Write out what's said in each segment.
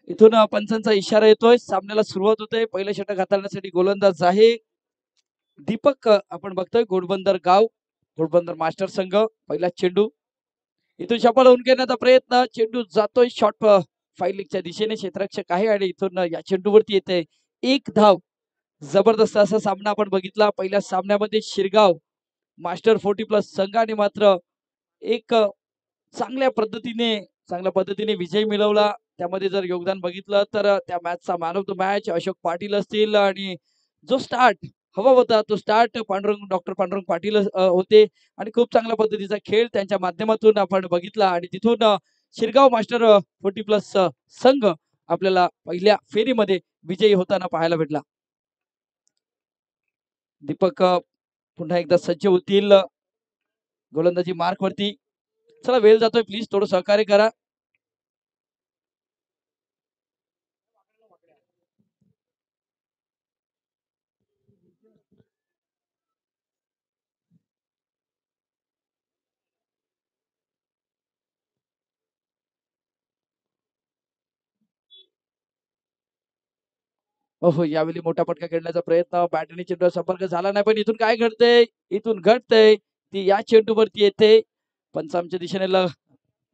इथून पंचांचा इशारा येतोय, सामन्याला सुरुवात होते। पहिलं षटक हाताळण्यासाठी गोलंदाज आहे दीपक, आपण बघतोय घोडबंदर गाव, घोडबंदर मास्टर संघ। पहिला चेंडू इथून शफल होऊन घेण्याचा प्रयत्न, चेंडू जातोय शॉर्ट फाईलिंगच्या दिशेने, क्षेत्ररक्षक आहे आणि इथून या चेंडूवरती येते एक धाव। जबरदस्त असा सामना आपण बघितला। पहिल्या सामन्यामध्ये शिरगाव मास्टर 40+ संघाने मात्र एक चांगल्या पद्धतीने विजय मिळवला। त्यामध्ये जर योगदान बघितलं तर त्या मॅचचा man of the match Ashok Patil असतील आणि जो स्टार्ट हवा होता तो स्टार्ट डॉक्टर पांडुरंग पाटील होते आणि खूप चांगल्या पद्धतीचा खेळ त्यांच्या माध्यमातून आपण बघितला आणि तिथून शिरगाव मास्टर 40+ संघ आपल्याला पहिल्या फेरीमध्ये विजयी होताना पाहायला भेटला। दीपक पुन्हा एकदा सज्ज होतील गोलंदाजी मार्क वरती। चला वेळ जातोय, प्लीज थोडं सहकार्य करा। हो यावेळी मोठा फटका खेळण्याचा प्रयत्न, बॅटने चेंडू संपर्क झाला नाही, पण इथून काय घडतंय, इथून घडतंय ती या चेंडूवरती येते। पंचांच्या दिशेने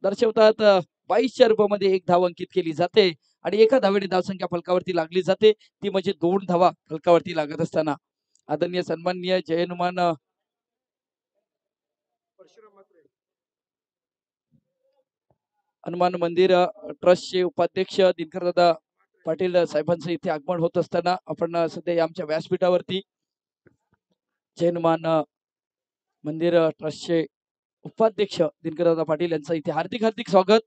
दर्शवतात 22च्या रूपामध्ये एक धाव अंकित केली जाते आणि एका धावेने धावसंख्या फलकावरती लागली जाते, ती म्हणजे 2 धावा फलकावरती लागत असताना आदरणीय सन्माननीय जयनुमान हनुमान मंदिर ट्रस्टचे उपाध्यक्ष दिनकरदादा पाटील साहेबांचं इथे आगमन होत असताना आपण सध्या आमच्या व्यासपीठावरती जैनमान मंदिर ट्रस्टचे उपाध्यक्ष दिनकरदादा पाटील यांचं इथे हार्दिक हार्दिक स्वागत।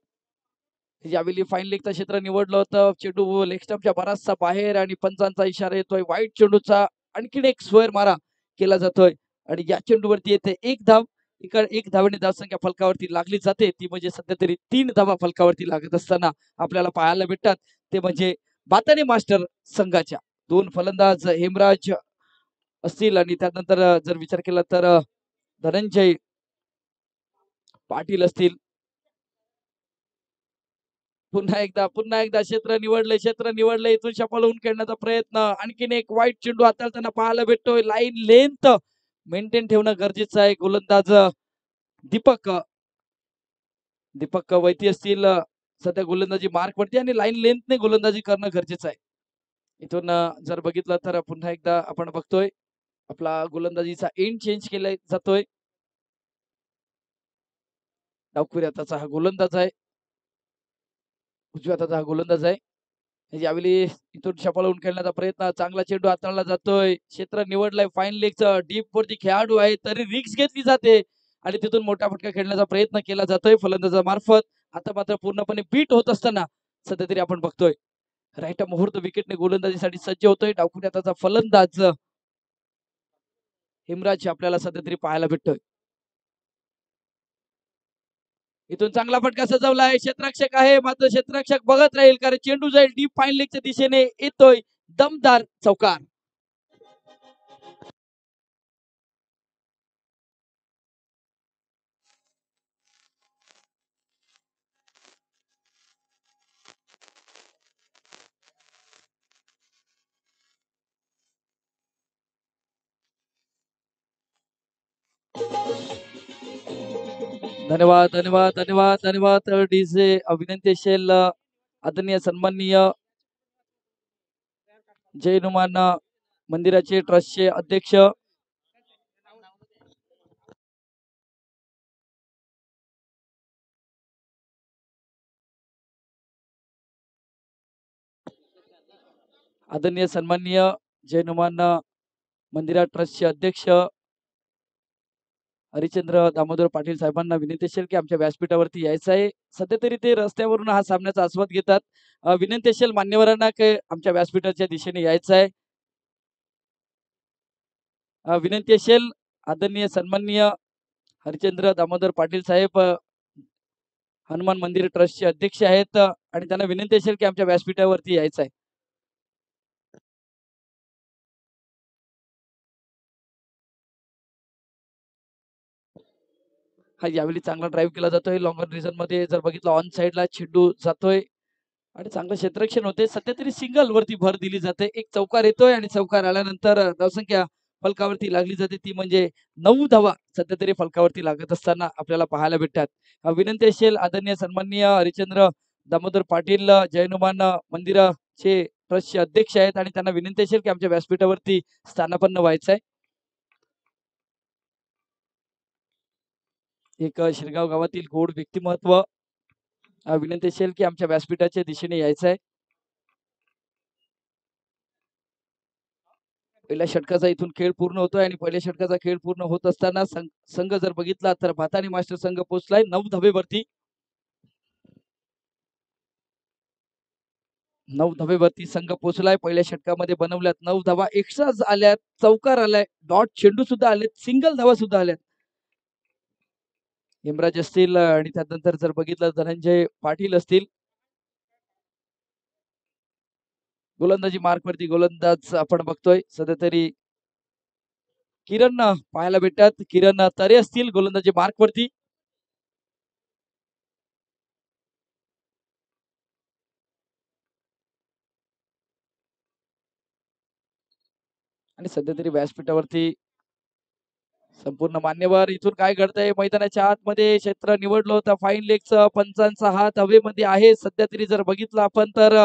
यावेळी फाईन लेगचं क्षेत्र निवडलं होतं, चेंडू लेग स्टंपच्या बराचसा बाहेर आणि पंचांचा इशारा येतोय वाईट चेंडूचा, आणखीन एक स्क्वेअर मारा केला जातोय आणि या चेंडूवरती येते एक धाव। एक धावेने धावसंख्या फलकावरती लागली जाते, ती म्हणजे सध्या तरी 3 धावा फलकावरती लागत असताना आपल्याला पाहायला भेटतात, ते म्हणजे बाताने मास्टर संघाच्या 2 फलंदाज हेमराज असतील आणि त्यानंतर जर विचार केला तर धनंजय पाटील असतील। पुन्हा एकदा क्षेत्र निवडले इथून शफल होऊन खेळण्याचा प्रयत्न, आणखीन एक वाईट चेंडू हाताळताना पाहायला भेटतोय। लाईन लेंथ मेंटेन ठेवणं गरजेचं आहे। गोलंदाज दीपक वैती असतील सध्या गोलंदाजी मार्क वरती आणि लाईन लेंथने गोलंदाजी करणं गरजेचं आहे। इथून जर बघितलं तर पुन्हा एकदा आपण बघतोय आपला गोलंदाजीचा एंड चेंज केला जातोय। डावखुरी हाताचा हा गोलंदाज आहे, उजव्या हाताचा हा गोलंदाज आहे। यावेळी इथून शफल होऊन खेळण्याचा प्रयत्न, चांगला चेंडू हाताळला जातोय, क्षेत्र निवडलाय फाईन लेगचं, डीप वरती खेळाडू आहे तरी रिक्स घेतली जाते आणि तिथून मोठा फटका खेळण्याचा प्रयत्न केला जातोय फलंदाजामार्फत। आता मात्र पूर्णपणे बीट होत असताना सध्या तरी आपण बघतोय राईट मुहूर्त विकेटने गोलंदाजीसाठी सज्ज होतोय डावखुरी हाताचा फलंदाज हेमराज आपल्याला सध्या तरी पाहायला भेटतोय। इथून चांगला फटका सजवला आहे, क्षेत्ररक्षक आहे मात्र क्षेत्ररक्षक बघत राहील कारण चेंडू जाईल डीप फाईन लेगच्या दिशेने, येतोय दमदार चौकार। धन्यवाद धन्यवाद धन्यवाद धन्यवाद डीजे विनंती असेल आदरणीय सन्माननीय जैनुमान मंदिराचे ट्रस्टचे अध्यक्ष आदरणीय सन्माननीय जैनुमान मंदिरा ट्रस्टचे अध्यक्ष हरिचंद्र दामोदर पाटील साहेबांना विनंती असेल की आमच्या व्यासपीठावरती यायचं आहे। सध्या तरी ते रस्त्यावरून हा सामन्याचा आस्वाद घेतात, विनंती असेल मान्यवरांना की आमच्या व्यासपीठाच्या दिशेने यायचं आहे। विनंती असेल आदरणीय सन्माननीय हरिचंद्र दामोदर पाटील साहेब हनुमान मंदिर ट्रस्टचे अध्यक्ष आहेत आणि त्यांना विनंती असेल की आमच्या व्यासपीठावरती यायचं आहे। हा यावेळी चांगला ड्राईव्ह केला जातोय लॉंगर रिजन मध्ये, जर बघितलं ऑन साइडला चेंडू जातोय आणि चांगलं क्षेत्ररक्षण होते. सध्या तरी सिंगल वरती भर दिली जाते. एक चौकार येतोय आणि चौकार आल्यानंतर धावसंख्या फलकावरती लागली जाते ती म्हणजे 9 धावा सध्या तरी फलकावरती लागत असताना आपल्याला पाहायला भेटतात. विनंती असेल आदरणीय सन्माननीय हरिश्चंद्र दामोदर पाटील जैन मंदिराचे ट्रस्टचे अध्यक्ष आहेत आणि त्यांना विनंती असेल की आमच्या व्यासपीठावरती स्थानापन्न व्हायचं आहे. एक शिरगाव गावातील गोड व्यक्तिमत्व विनंती असेल की आमच्या व्यासपीठाच्या दिशेने यायचं आहे. पहिल्या षटकाचा इथून खेळ पूर्ण होतोय आणि पहिल्या षटकाचा खेळ पूर्ण होत असताना संघ जर बघितला तर भातानी मास्टर संघ पोहोचलाय 9 धावेवरती. 9 धावेवरती संघ पोहोचलाय. पहिल्या षटकामध्ये बनवल्यात 9 धावा, एक्स्ट्राज आल्यात, चौकार आलाय, डॉट चेंडू सुद्धा आलेत, सिंगल धावा सुद्धा आल्यात. हेमराज असतील आणि त्यानंतर जर बघितलं धनंजय पाटील असतील. गोलंदाजी मार्कवरती गोलंदाज आपण बघतोय सध्या तरी किरण पाहायला भेटतात. किरण तरे असतील गोलंदाजी मार्कवरती. आणि सध्या तरी व्यासपीठावरती संपूर्ण मान्यवर इथून काय घडतंय मैदानाच्या आतमध्ये क्षेत्र निवडलं होतं फाईन लेगचं. पंचांचा हात हवेमध्ये आहे. सध्या तरी जर बघितलं आपण तर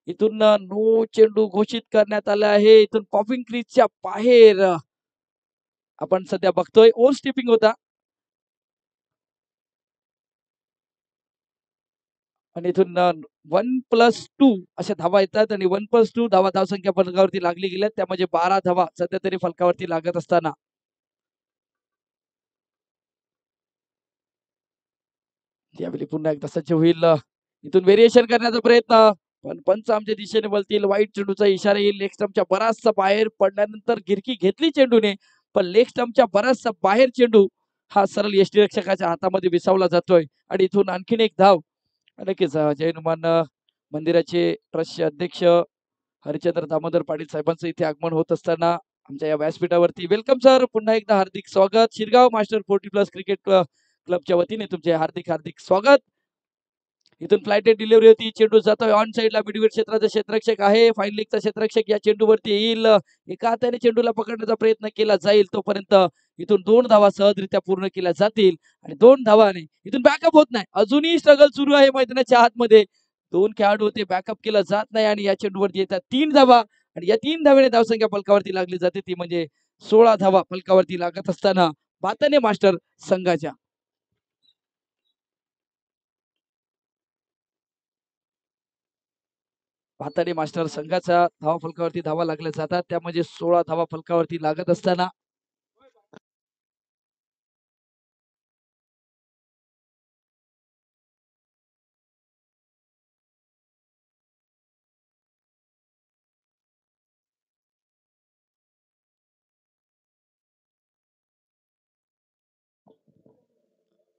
इथून नो चेंडू घोषित करण्यात आला आहे. इथून पॉपिंग क्रीजच्या बाहेर आपण सध्या बघतोय ओव्हर स्टिपिंग होता आणि इथून 1+2 अशा धावा येतात आणि 1+2 धावा धावसंख्या फलकावरती लागली गेल्यात. त्यामध्ये 12 धावा सध्या तरी फलकावरती लागत असताना यावेळी पुन्हा एकदा सज्ज होईल. इथून व्हेरिएशन करण्याचा प्रयत्न पण पंच आमच्या दिशेने बोलतील. वाईट चेंडूचा इशारा येईल. लेग स्टंपच्या बराचसा बाहेर पडल्यानंतर गिरकी घेतली चेंडूने पण लेग स्टंपच्या बराचसा बाहेर चेंडू हा सरळ यष्टीरक्षकाच्या हातामध्ये विसावला जातोय आणि इथून आणखीन एक धाव. नक्कीच जैन मंदिराचे ट्रस्टचे अध्यक्ष हरिचंद्र दामोदर पाटील साहेबांचं इथे आगमन होत असताना आमच्या या व्यासपीठावरती वेलकम सर. पुन्हा एकदा हार्दिक स्वागत. शिरगाव मास्टर 40+ क्रिकेट क्लबच्या वतीने तुमचे हार्दिक हार्दिक स्वागत. इथून फ्लाइटेड डिलिव्हरी होती. चेंडू जातोय ऑन साईडला मिडविकेट क्षेत्राचा क्षेत्ररक्षक आहे. फाईन लीगचा क्षेत्ररक्षक या चेंडूवरती येईल. एका हाताने चेंडूला पकडण्याचा प्रयत्न केला जाईल तोपर्यंत इथून 2 धावा सहजरित्या पूर्ण केल्या जातील आणि 2 धावाने इथून बॅकअप होत नाही. अजूनही स्ट्रगल सुरू आहे मैदानाच्या आतमध्ये. 2 खेळाडू होते बॅकअप केला जात नाही आणि या चेंडूवरती येतात 3 धावा आणि या 3 धावेने धावसंख्या फलकावरती लागली जाते ती म्हणजे 16 धावा फलकावरती लागत असताना भाताने मास्टर संघाच्या भाताडे मास्टर संघाचा धावा फलकावरती धावा लागल्या जातात. त्यामध्ये 16 धावा फलकावरती लागत असताना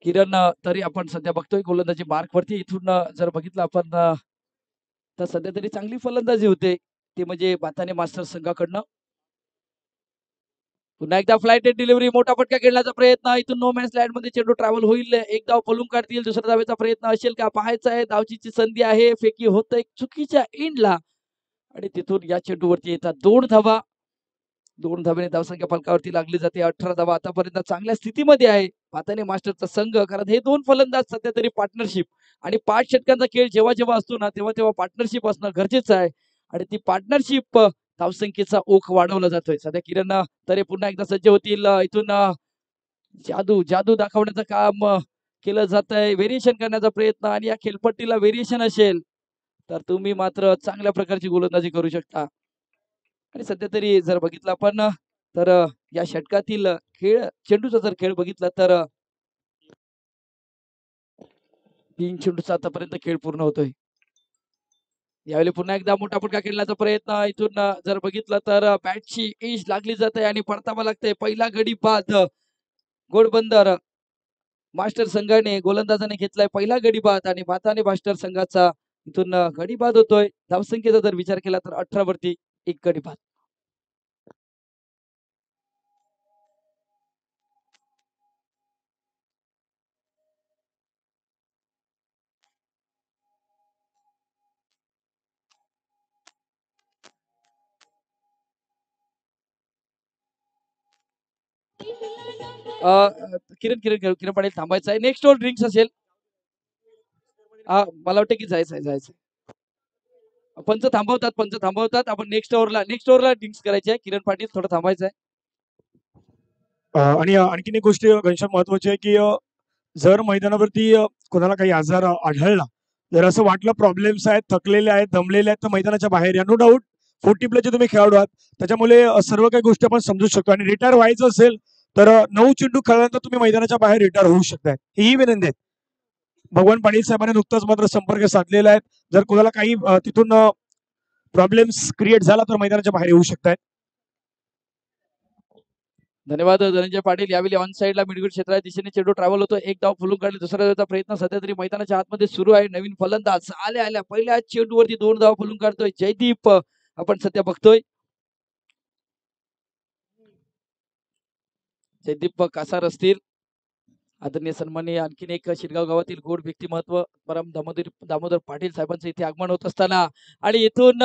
किरण तरी आपण सध्या बघतोय गोलंदाजी मार्कवरती. इथून जर बघितलं आपण तर सध्या तरी चांगली फलंदाजी होते ती म्हणजे भाताने मास्टर संघाकडनं. पुन्हा एकदा फ्लाइट डिलिव्हरी मोठा फटका खेळण्याचा प्रयत्न. इथून नो मॅन्स लँड मध्ये चेंडू ट्रॅव्हल होईल. एक धाव पलून काढतील. दुसऱ्या धावेचा प्रयत्न असेल का पाहायचा आहे. धावचीची संधी आहे. फेकी होत एक चुकीच्या एंडला आणि तिथून या चेंडूवरती येतात 2 धावा. 2 धावेने धावसंख्या फलकावरती लागली जाते. 18 धावा आतापर्यंत चांगल्या स्थितीमध्ये आहे भाताने मास्टरचा संघ. कारण हे 2 फलंदाज सध्या तरी पार्टनरशिप आणि 5 षटकांचा खेळ जेव्हा जेव्हा असतो ना तेव्हा तेव्हा पार्टनरशिप असणं गरजेचं आहे आणि ती पार्टनरशिप धावसंख्येचा ओघ वाढवला जातोय. सध्या किरण तरे पुन्हा एकदा सज्ज होतील. इथून जादू जादू दाखवण्याचं काम केलं जात आहे. व्हेरिएशन करण्याचा प्रयत्न आणि या खेळपट्टीला व्हेरिएशन असेल तर तुम्ही मात्र चांगल्या प्रकारची गोलंदाजी करू शकता. आणि सध्या तरी जर बघितलं आपण तर या षटकातील खेळ चेंडूचा जर खेळ बघितला तर 3 चेंडूचा आतापर्यंत खेळ पूर्ण होतोय. यावेळी पुन्हा एकदा मोठा फटका खेळण्याचा प्रयत्न. इथून जर बघितलं तर बॅटची एज लागली जाते आणि परतावा लागते. पहिला गडी बाद घोडबंदर मास्टर संघाने गोलंदाजाने घेतलाय पहिला गडी बाद आणि भाताने मास्टर संघाचा इथून गडी बाद होतोय. धावसंख्येचा जर विचार केला तर 18 वरती 1 गडी बाद. किरण किरण किरण पाटील थांबायचं आहे. नेक्स्ट ओव्हर ड्रिंक्स असेल. मला वाटतं की जायचं. पंच थांबवतात. आपण नेक्स्ट ओव्हरला ड्रिंक्स करायचे आहे. किरण पाटील थोडं थांबायचं आहे. आणि आणखीन एक गोष्ट घनश्याम महत्वाची आहे की जर मैदानावरती कोणाला काही आजार आढळला, जर असं वाटलं प्रॉब्लेम्स आहेत, थकलेले आहेत, दमलेले आहेत, तर मैदानाच्या बाहेर या. नो डाऊट 40 प्लेचे तुम्ही खेळाडू आहात, त्याच्यामुळे सर्व काही गोष्टी आपण समजू शकतो. आणि रिटायर व्हायचं असेल तर 9 चेंडू खेळल्यानंतर तुम्ही मैदानाच्या बाहेर रिटायर होऊ शकताय, ही विनंती आहे. भगवान पाटील साहेबांनी नुकताच मात्र संपर्क साधलेला आहे. जर कोणाला काही तिथून प्रॉब्लेम्स क्रिएट झाला तर मैदानाच्या बाहेर येऊ शकतायत. धन्यवाद धनंजय पाटील. यावेळी ऑन साईडला मिडविड क्षेत्राच्या दिशेने चेंडू ट्रॅव्हल होतो. एक धाव फुलून काढले. दुसऱ्या धावचा प्रयत्न सध्या तरी मैदानाच्या आतमध्ये सुरू आहे. नवीन फलंदाज आल्या पहिल्या चेंडूवरती 2 धाव फुलून काढतोय जयदीप. आपण सध्या बघतोय जयदीप कासार असतील. आदरणीय सन्माननीय आणखीन एक शिरगाव गावातील गोड व्यक्तिमत्व परम दामोदर पाटील साहेबांचं इथे आगमन होत असताना आणि इथून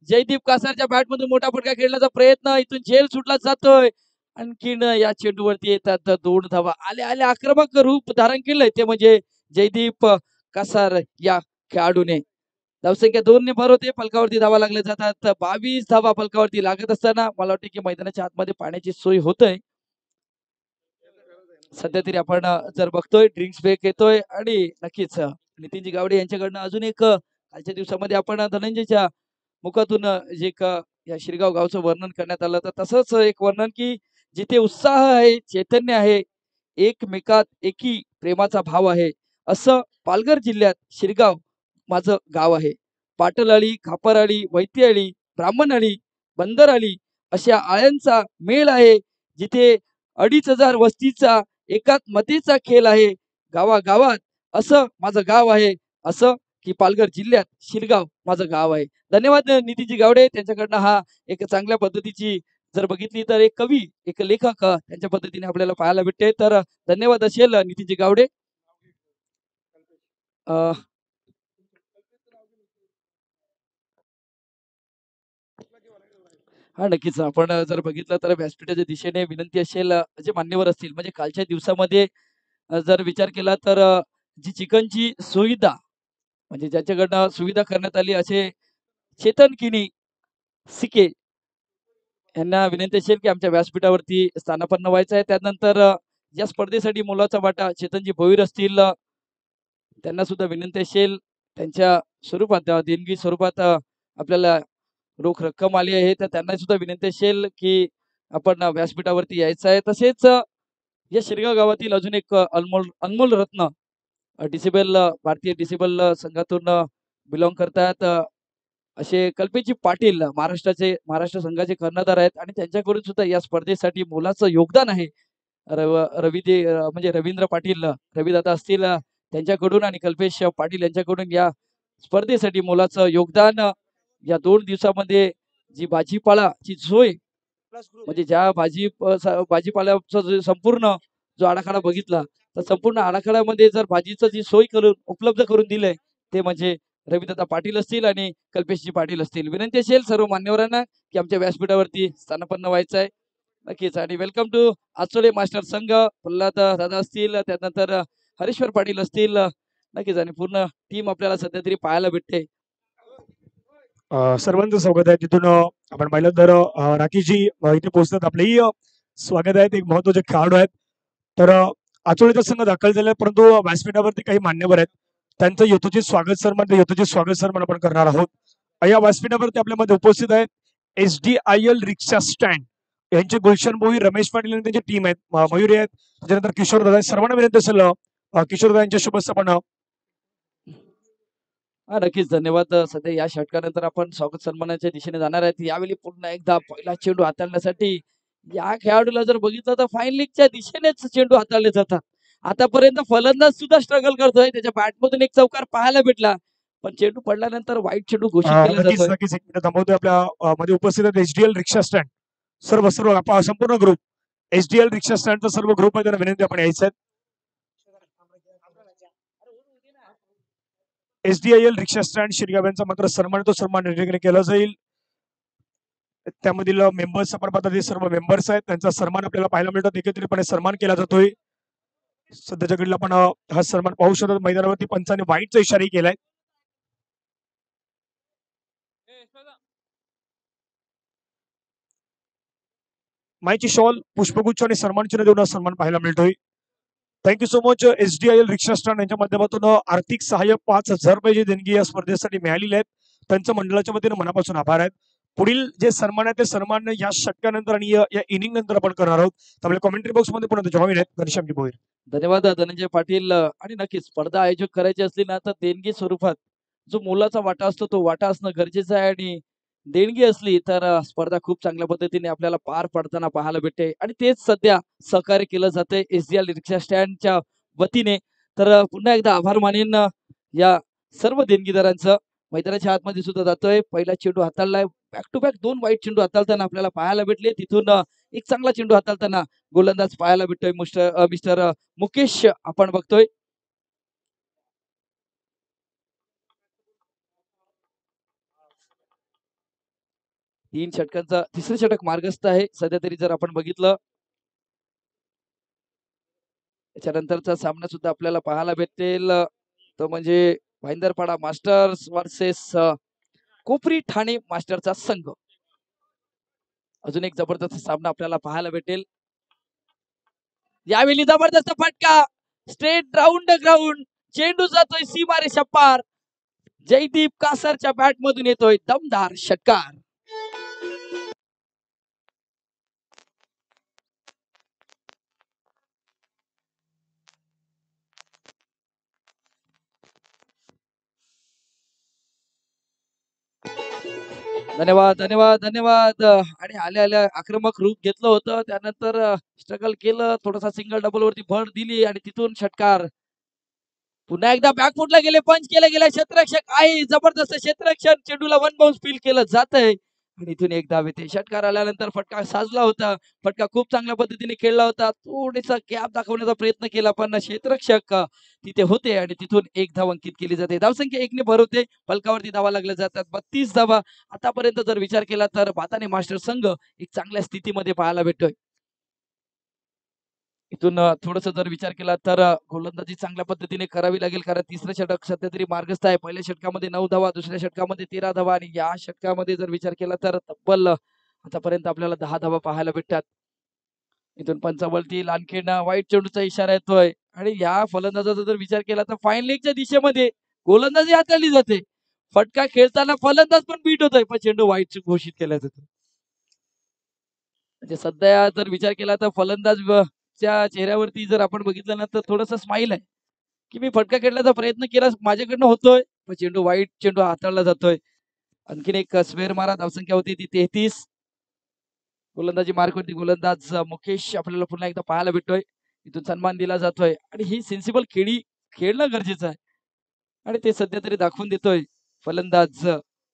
जयदीप कासारच्या बॅटमधून मोठा फटका खेळण्याचा प्रयत्न. इथून झेल सुटला जातोय. आणखीन या चेंडूवरती येतात 2 धावा. आल्या आक्रमक रूप धारण केलंय ते म्हणजे जयदीप कासार या खेळाडूने. धावसंख्या 2 ने भर होते. फलकावरती धावा लागल्या जातात. 22 धावा फलकावरती लागत असताना मला वाटतं की मैदानाच्या आतमध्ये पाण्याची सोय होतय. सध्या तरी आपण जर बघतोय ड्रिंक्स ब्रेक येतोय आणि नक्कीच नितीनजी गावडे यांच्याकडनं अजून एक कालच्या दिवसामध्ये आपण धनंजयच्या मुखातून जे एक या शिरगाव गावचं वर्णन करण्यात आलं, तर तसंच एक वर्णन की जिथे उत्साह आहे, चैतन्य आहे, एकमेकात एकी प्रेमाचा भाव आहे, असं पालघर जिल्ह्यात शिरगाव माझं गाव आहे. पाटलआळी, खापरआळी, वैतीआळी, ब्राह्मणआळी, बंदरआळी अशा आळ्यांचा मेळ आहे. जिथे 2,500 वस्तीचा एकात्मतेचा खेळ आहे. गावागावात असं माझं गाव आहे. असं की पालघर जिल्ह्यात शिरगाव माझं गाव आहे. धन्यवाद नितीनजी गावडे. त्यांच्याकडनं हा एक चांगल्या पद्धतीची जर बघितली तर एक कवी, एक लेखक त्यांच्या पद्धतीने आपल्याला पाहायला भेटते. तर धन्यवाद असेल नितीनजी गावडे. हा नक्कीच. आपण जर बघितलं तर व्यासपीठाच्या दिशेने विनंती असेल जे मान्यवर असतील म्हणजे कालच्या दिवसामध्ये जर विचार केला तर जी चिकनची सुविधा म्हणजे ज्याच्याकडनं सुविधा करण्यात आली असे चेतन किनी सिके यांना विनंती असेल की आमच्या व्यासपीठावरती स्थानापन्न व्हायचं आहे. त्यानंतर या स्पर्धेसाठी मोलाचा वाटा चेतनजी भोईर असतील त्यांना सुद्धा विनंती असेल. त्यांच्या स्वरूपात देणगी स्वरूपात आपल्याला रोख रक्कम आली आहे, तर त्यांना सुद्धा विनंती असेल की आपण व्यासपीठावरती यायचं आहे. तसेच या शिरगाव गावातील अजून एक अनमोल रत्न डिसेबल भारतीय डिसेबल संघातून बिलॉंग करतात असे कल्पेजी पाटील महाराष्ट्र संघाचे कर्णधार आहेत आणि त्यांच्याकडून सुद्धा या स्पर्धेसाठी मोलाचं योगदान आहे. म्हणजे रवींद्र पाटील रविदादा असतील त्यांच्याकडून आणि कल्पेश पाटील यांच्याकडून या स्पर्धेसाठी मोलाचं योगदान. या 2 दिवसामध्ये जी भाजीपालाची सोय म्हणजे ज्या भाजीपाल्याचा जो संपूर्ण जो आराखडा बघितला तर संपूर्ण आराखड्यामध्ये जर भाजीचं जी सोय करून उपलब्ध करून दिलंय ते म्हणजे रविदादा पाटील असतील आणि कल्पेशजी पाटील असतील. विनंती असेल सर्व मान्यवरांना की आमच्या व्यासपीठावरती स्थानापन्न व्हायचं आहे. नक्कीच. आणि वेलकम टू आचोडे मास्टर संघ. प्रल्हाद दादा असतील, त्यानंतर हरीश्वर पाटील असतील. नक्कीच. आणि पूर्ण टीम आपल्याला सध्या तरी पाहायला भेटते. सर्वांचं स्वागत आहे. तिथून आपण पाहिलं तर राखीजी इथे पोहोचतात. आपलेही स्वागत आहे. एक महत्वाचे खेळाडू आहेत. तर आचोळीचा संघ दाखल झाला, परंतु व्यासपीठावरती काही मान्यवर आहेत. त्यांचं यथोचित स्वागत सन्मान आपण करणार आहोत. या व्यासपीठावरती आपल्यामध्ये उपस्थित आहेत SDIL रिक्षा स्टँड यांचे गुलशन भोईर, रमेश पाटील आणि त्यांची टीम आहेत. मयुरी आहेत, त्याच्यानंतर किशोर दादा. सर्वांना विनंती असेल किशोर दादा यांच्या शुभस्थापन. नक्कीच. धन्यवाद. सध्या या षटकानंतर आपण स्वागत सन्मानाच्या दिशेने जाणार आहेत. यावेळी पुन्हा एकदा पहिला चेंडू हाताळण्यासाठी या खेळाडूला जर बघितलं तर फाईन लीगच्या दिशेनेच चेंडू हाताळले जातात. आतापर्यंत फलंदाज सुद्धा स्ट्रगल करतोय. त्याच्या बॅटमधून एक चौकार पाहायला भेटला, पण चेंडू पडल्यानंतर वाईट चेंडू घोषित केला जातोय. नक्कीच एक मिनिट थांबवतोय. आपल्या मध्ये उपस्थित आहेत SDL रिक्षा स्टँड सर्व संपूर्ण ग्रुप. SDL रिक्षा स्टँडचा सर्व ग्रुप आहे, त्यांना विनंती आपण यायचं आहे. SDIL रिक्षा स्टँड शिरगाव यांचा मात्र सन्मान केला जाईल. त्यामधील मेंबर्स आपण पाहतात हे सर्व मेंबर्स आहेत, त्यांचा सन्मान आपल्याला पाहायला मिळतात, एकत्रितपणे सन्मान केला जातोय. सध्याच्या घडीला आपण हा सन्मान पाहू शकतो. मैदानावरती पंचाने व्हाईटचा इशाराही केलाय. माईची शॉल, पुष्पगुच्छ आणि सन्मान चिन्ह देऊन हा सन्मान पाहायला मिळतोय. थँक्यू सो मच SDIL रिक्षा स्टँड यांच्या माध्यमातून आर्थिक सहाय्य 5,000 रुपये जी देणगी या स्पर्धेसाठी मिळालेली आहेत, त्यांचं मंडळाच्या वतीने मनापासून आभार आहेत. पुढील जे सन्मान आहे ते सन्मान या षटकानंतर आणि या इनिंग नंतर आपण करणार आहोत. तर आपल्या कॉमेंट्री बॉक्स मध्ये पुन्हा जॉईन आहेत घनश्यामजी भोईर. धन्यवाद धनंजय पाटील. आणि नक्कीच स्पर्धा आयोजित करायची असली ना तर देणगी स्वरूपात जो मोलाचा वाटा असतो तो वाटा असणं गरजेचं आहे. आणि देणगी असली तर स्पर्धा खूप चांगल्या पद्धतीने आपल्याला पार पडताना पाहायला भेटते. आणि तेच सध्या सहकार्य केलं जातंय SDL रिक्षा स्टँडच्या वतीने. तर पुन्हा एकदा आभार मानेन या सर्व देणगीदारांचं. मैदानाच्या आतमध्ये सुद्धा जातोय. पहिला चेंडू हाताळलाय. बॅक टू बॅक 2 वाईट चेंडू हाताळताना आपल्याला पाहायला भेटले. तिथून एक चांगला चेंडू हाताळताना गोलंदाज पाहायला भेटतोय मिस्टर मुकेश आपण बघतोय. तीन षटकांचा तिसरे षटक मार्गस्थ आहे सध्या तरी जर आपण बघितलं. त्याच्यानंतरचा सामना सुद्धा आपल्याला पाहायला भेटेल तो म्हणजे भाईंदरपाडा मास्टर्स वर्सेस कोपरी ठाणे मास्टरचा संघ. अजून एक जबरदस्त सामना आपल्याला पाहायला भेटेल. यावेळी जबरदस्त फटका स्ट्रेट राऊंड ग्राउंड चेंडू जातोय सीमारेषा पार. जयदीप कासरच्या बॅट मधून येतोय दमदार षटकार. धन्यवाद धन्यवाद धन्यवाद. आणि आल्या आल्या आक्रमक रूप घेतलं होतं. त्यानंतर स्ट्रगल केलं, थोडासा सिंगल डबल वरती भर दिली आणि तिथून षटकार. पुन्हा एकदा बॅकफुटला गेले, पंच केले गेले. क्षेत्ररक्षक आहे, जबरदस्त क्षेत्ररक्षण. चेंडूला वन बाउन्स फील केलं जातंय आणि इथून एक धाव येते. षटकार आल्यानंतर फटका साजला होता. फटका खूप चांगल्या पद्धतीने खेळला होता. थोडासा गॅप दाखवण्याचा प्रयत्न केला पण क्षेत्ररक्षक तिथे होते आणि तिथून एक धाव अंकित केली जाते. धावसंख्या 1 ने भरवते. फलकावरती धावा लागल्या जातात 32 धावा. आतापर्यंत जर विचार केला तर भाताने मास्टर संघ एक चांगल्या स्थितीमध्ये पाहायला भेटतोय. इथून थोडस जर विचार केला तर गोलंदाजी चांगल्या पद्धतीने करावी लागेल, कारण तिसरं षटक सध्या तरी मार्गस्थ आहे. पहिल्या षटकामध्ये 9 धावा, दुसऱ्या षटकामध्ये 13 धावा आणि या षटकामध्ये जर विचार केला तर तब्बल आतापर्यंत आपल्याला 10 धावा पाहायला भेटतात. इथून पंचावरती आणखीन वाईट चेंडूचा इशारा येतोय आणि या फलंदाजाचा जर विचार केला तर फाईन लेगच्या दिशेमध्ये गोलंदाजी हाताळली जाते. फटका खेळताना फलंदाज पण बीट होतोय पण चेंडू वाईट घोषित केला जातो. म्हणजे सध्या जर विचार केला तर फलंदाज च्या चेहऱ्यावरती जर आपण बघितलं ना तर थोडासा स्माइल आहे की मी फटका खेळण्याचा प्रयत्न केला, माझ्याकडनं होतोय पण चेंडू वाईट चेंडू हाताळला जातोय. आणखीन एक स्वेर मारा. धावसंख्या होती ती 33. गोलंदाजी मार्कवरती गोलंदाज मुकेश आपल्याला पुन्हा एकदा पाहायला भेटतोय. इथून सन्मान दिला जातोय आणि ही सेन्सिबल खेळणं गरजेचं आहे आणि ते सध्या तरी दाखवून देतोय फलंदाज.